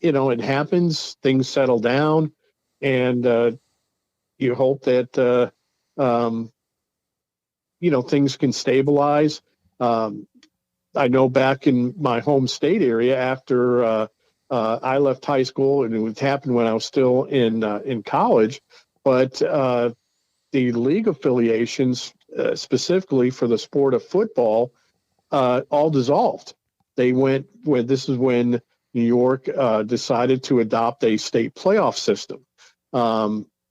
It happens, things settle down, and you hope that, things can stabilize. I know back in my home state area, after I left high school, and it happened when I was still in college, but the league affiliations, specifically for the sport of football, all dissolved. This is when New York decided to adopt a state playoff system.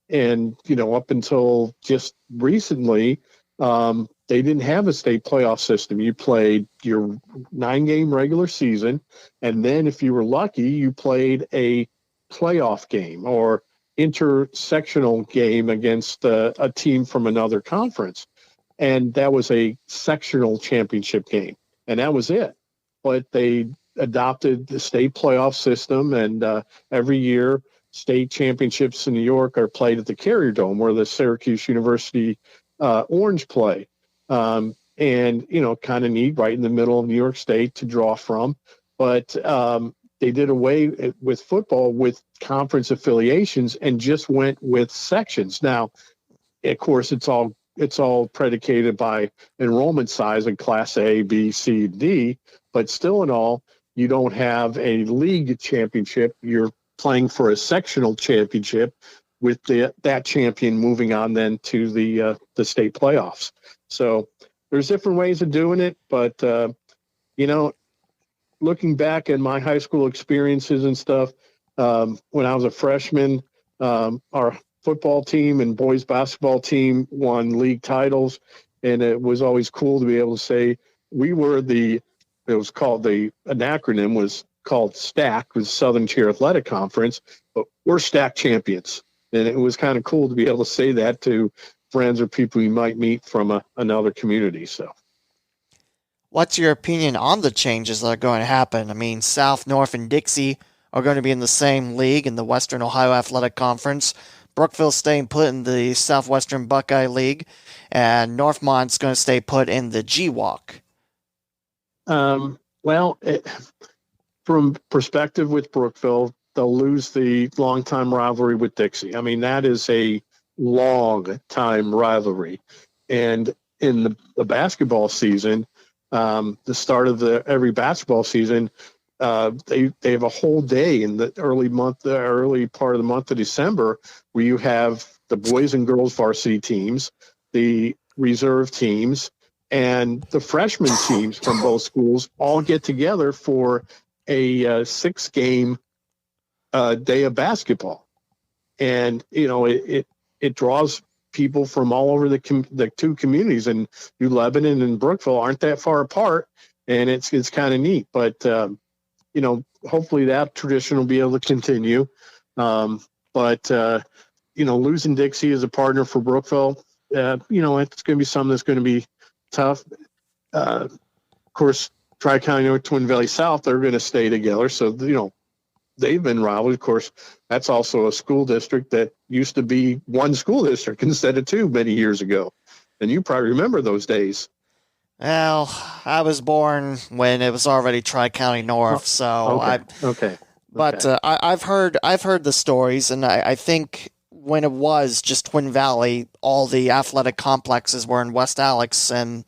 And, up until just recently, they didn't have a state playoff system. You played your 9-game regular season, and then if you were lucky, you played a playoff game or intersectional game against a team from another conference. And that was a sectional championship game, and that was it. But they adopted the state playoff system, and every year state championships in New York are played at the Carrier Dome, where the Syracuse University Orange play. And, kind of neat, right in the middle of New York State to draw from. But they did away with football with conference affiliations and just went with sections. Now, of course, it's all predicated by enrollment size in Class A, B, C, D, but still in all, you don't have a league championship. You're playing for a sectional championship, with that champion moving on then to the state playoffs. So there's different ways of doing it, but looking back at my high school experiences and stuff, when I was a freshman, our football team and boys basketball team won league titles, and it was always cool to be able to say we were the it was called an acronym was called STAC, was Southern Tier Athletic Conference, but we're STAC champions. And it was kind of cool to be able to say that to friends or people you might meet from another community. So, what's your opinion on the changes that are going to happen? I mean, South, North, and Dixie are going to be in the same league in the Western Ohio Athletic Conference. Brookville staying put in the Southwestern Buckeye League, and Northmont's going to stay put in the GWalk. Well, from perspective with Brookville, they'll lose the long-time rivalry with Dixie. I mean, that is a long-time rivalry. And in the basketball season, the start of every basketball season, they have a whole day in the early part of the month of December where you have the boys and girls varsity teams, the reserve teams, and the freshman teams from both schools all get together for a 6-game day of basketball. And, it draws people from all over the two communities, and New Lebanon and Brookville aren't that far apart, and it's kind of neat. But, hopefully that tradition will be able to continue. But losing Dixie as a partner for Brookville, it's going to be something that's going to be tough. Of course, Tri-County North, Twin Valley South, they're going to stay together. So, they've been rivals. Of course, that's also a school district that used to be one school district instead of two many years ago. And you probably remember those days. Well, I was born when it was already Tri-County North, so okay. But I've heard the stories, and I think when it was just Twin Valley, all the athletic complexes were in West Alex, and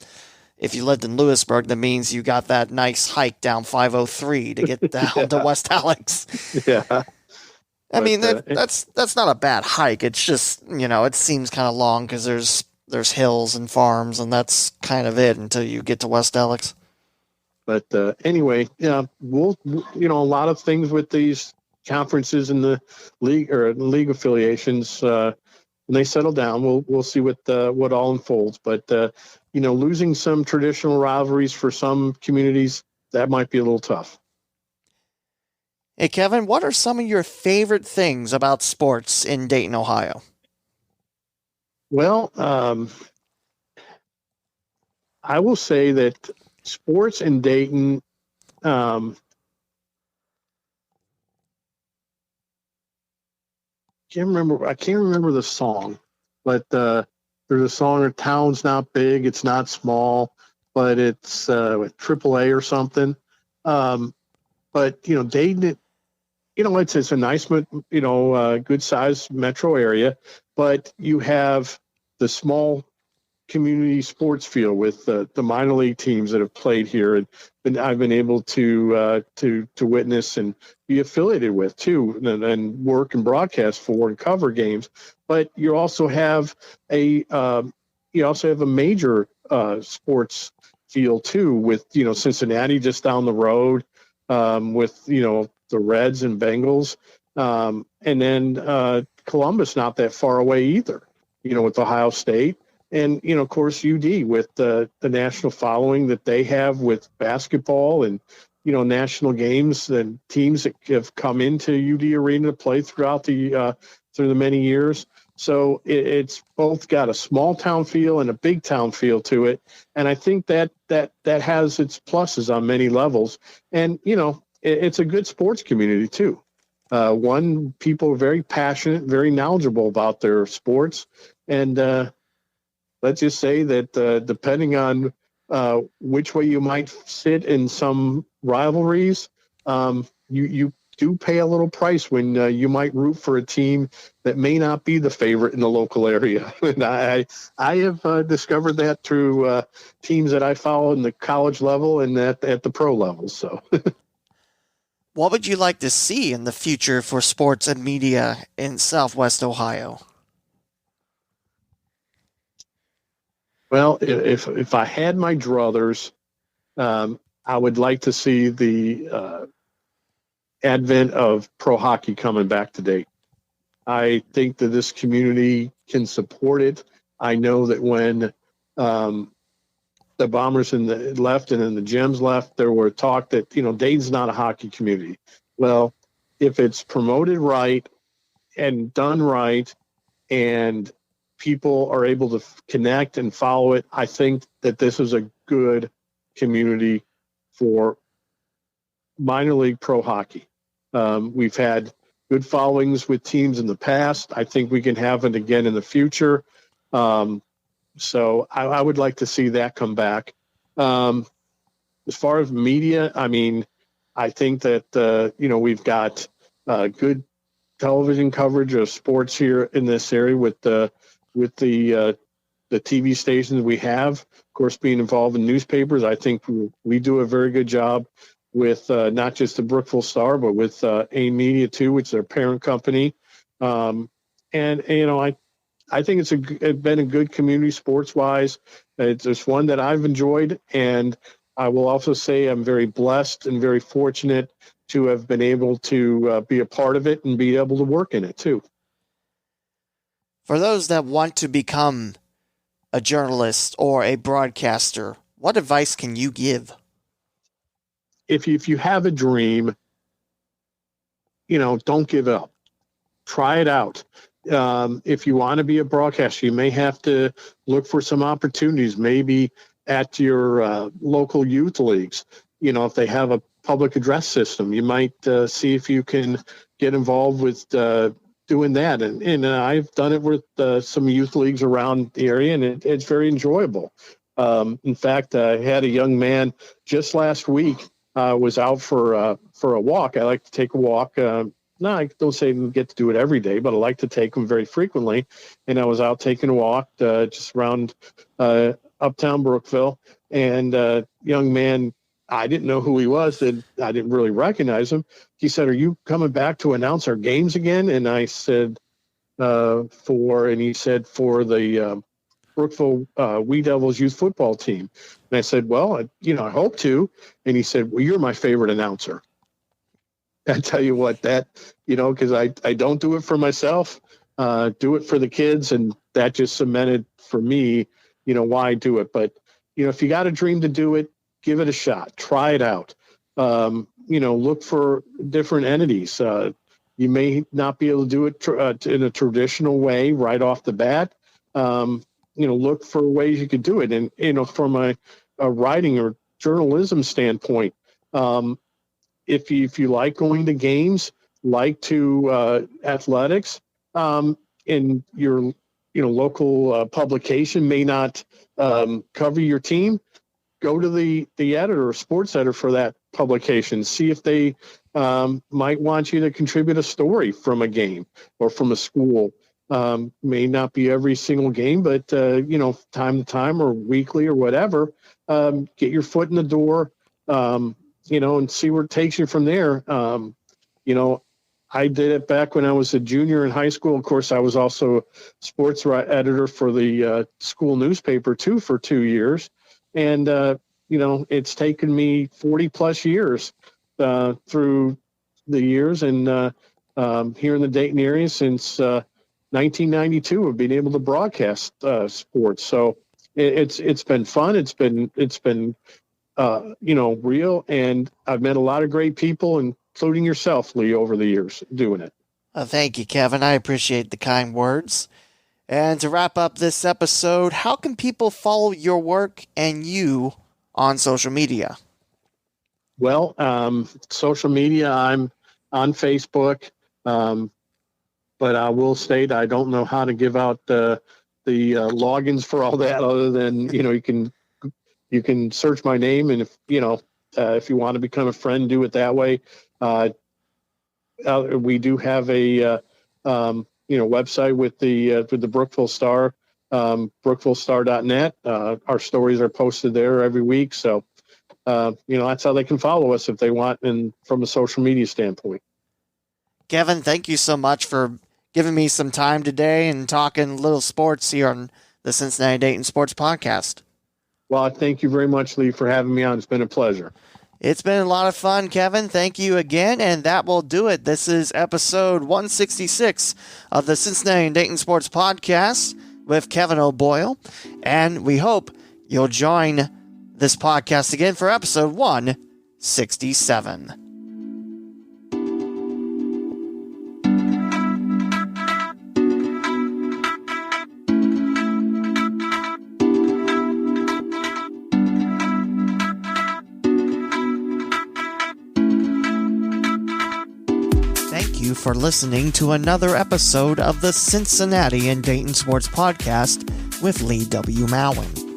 if you lived in Lewisburg, that means you got that nice hike down 503 to get down to West Alex. Yeah. I mean, that's not a bad hike. It's just, it seems kind of long because there's hills and farms, and that's kind of it until you get to West Alex. But anyway, we'll a lot of things with these conferences in the league or league affiliations. When they settle down, we'll see what all unfolds. But losing some traditional rivalries for some communities, that might be a little tough. Hey, Kevin, what are some of your favorite things about sports in Dayton, Ohio? Well, I will say that sports in Dayton, I can't remember the song, but there's a song, "The town's not big, it's not small, but it's with AAA or something." But Dayton, it's a nice, good sized metro area, but you have the small community sports field with the minor league teams that have played here, and I've been able to witness and be affiliated with too, and work and broadcast for and cover games. But you also have a major sports field too, with Cincinnati just down the road, with the Reds and Bengals, and then Columbus not that far away either, with Ohio State. And, of course, UD with the national following that they have with basketball and, national games and teams that have come into UD Arena to play throughout through the many years. So it's both got a small town feel and a big town feel to it. And I think that has its pluses on many levels. And, it's a good sports community too. People are very passionate, very knowledgeable about their sports. And, let's just say that depending on which way you might sit in some rivalries, you do pay a little price when you might root for a team that may not be the favorite in the local area. And I have discovered that through teams that I follow in the college level and at the pro level. So, what would you like to see in the future for sports and media in Southwest Ohio? Well, if I had my druthers, I would like to see the advent of pro hockey coming back to Dayton. I think that this community can support it. I know that when the Bombers and the left and then the Gems left, there were talk that, Dayton's not a hockey community. Well, if it's promoted right and done right and people are able to connect and follow it, I think that this is a good community for minor league pro hockey. We've had good followings with teams in the past. I think we can have it again in the future. So I would like to see that come back. As far as media, I think that, we've got good television coverage of sports here in this area with the TV stations we have. Of course, being involved in newspapers, I think we do a very good job with not just the Brookville Star, but with AIM Media too, which is their parent company. I think it's been a good community sports-wise. It's just one that I've enjoyed, and I will also say I'm very blessed and very fortunate to have been able to be a part of it and be able to work in it too. For those that want to become a journalist or a broadcaster, what advice can you give? If you have a dream, don't give up. Try it out. If you want to be a broadcaster, you may have to look for some opportunities, maybe at your local youth leagues. If they have a public address system, you might see if you can get involved with doing that. And I've done it with some youth leagues around the area, and it's very enjoyable. In fact, I had a young man just last week was out for a walk. I like to take a walk. No, I don't say I get to do it every day, but I like to take them very frequently. And I was out taking a walk just around uptown Brookville, and young man, I didn't know who he was, and I didn't really recognize him. He said, "Are you coming back to announce our games again?" And I said, he said, for the Brookville Blue Devils youth football team. And I said, "Well, I hope to." And he said, "Well, you're my favorite announcer." I tell you what, that, because I don't do it for myself, do it for the kids. And that just cemented for me, why I do it. But, if you got a dream to do it, give it a shot, try it out. Look for different entities. You may not be able to do it in a traditional way right off the bat. Look for ways you could do it. And, from a writing or journalism standpoint, if you like going to games, like to athletics, and your local publication may not cover your team, go to the editor or sports editor for that publication. See if they might want you to contribute a story from a game or from a school. May not be every single game, but time to time or weekly or whatever. Get your foot in the door. And see where it takes you from there. I did it back when I was a junior in high school. Of course, I was also sports editor for the school newspaper too for 2 years. And, it's taken me 40 plus years through the years. And here in the Dayton area since 1992 of being able to broadcast sports. So it's been fun. It's been real. And I've met a lot of great people, including yourself, Lee, over the years doing it. Thank you, Kevin. I appreciate the kind words. And to wrap up this episode, how can people follow your work and you on social media? Well, social media, I'm on Facebook, but I will state I don't know how to give out the logins for all that other than, you can search my name, and if you want to become a friend, do it that way. We do have a website with the Brookville Star, brookvillestar.net. Our stories are posted there every week, so that's how they can follow us if they want, and from a social media standpoint. Kevin, thank you so much for giving me some time today and talking little sports here on the Cincinnati Dayton Sports Podcast. Well, thank you very much, Lee, for having me on. It's been a pleasure. It's been a lot of fun, Kevin. Thank you again, and that will do it. This is episode 166 of the Cincinnati Dayton Sports Podcast with Kevin O'Boyle, and we hope you'll join this podcast again for episode 167. Thank you for listening to another episode of the Cincinnati and Dayton Sports Podcast with Lee W. Mowen.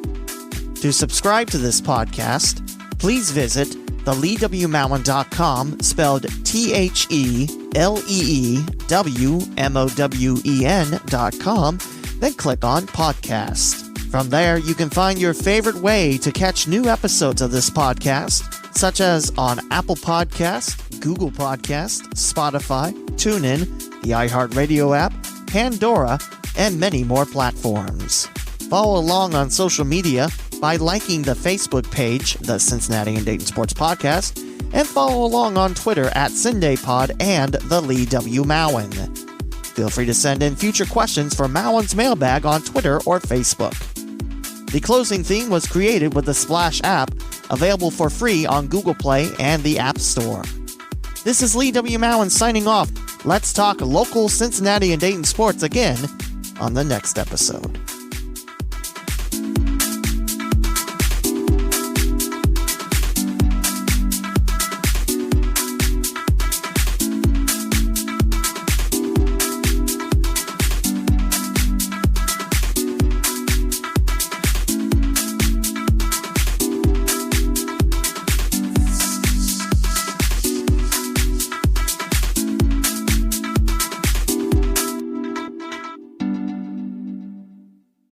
To subscribe to this podcast, please visit theleewmowen.com, spelled TheLeewmowen.com, then click on Podcast. From there, you can find your favorite way to catch new episodes of this podcast, such as on Apple Podcasts, Google Podcasts, Spotify, TuneIn, the iHeartRadio app, Pandora, and many more platforms. Follow along on social media by liking the Facebook page, the Cincinnati and Dayton Sports Podcast, and follow along on Twitter at CindayPod and the Lee W. Mowen. Feel free to send in future questions for Mowen's Mailbag on Twitter or Facebook. The closing theme was created with the Splash app, available for free on Google Play and the App Store. This is Lee W. Mowen signing off. Let's talk local Cincinnati and Dayton sports again on the next episode.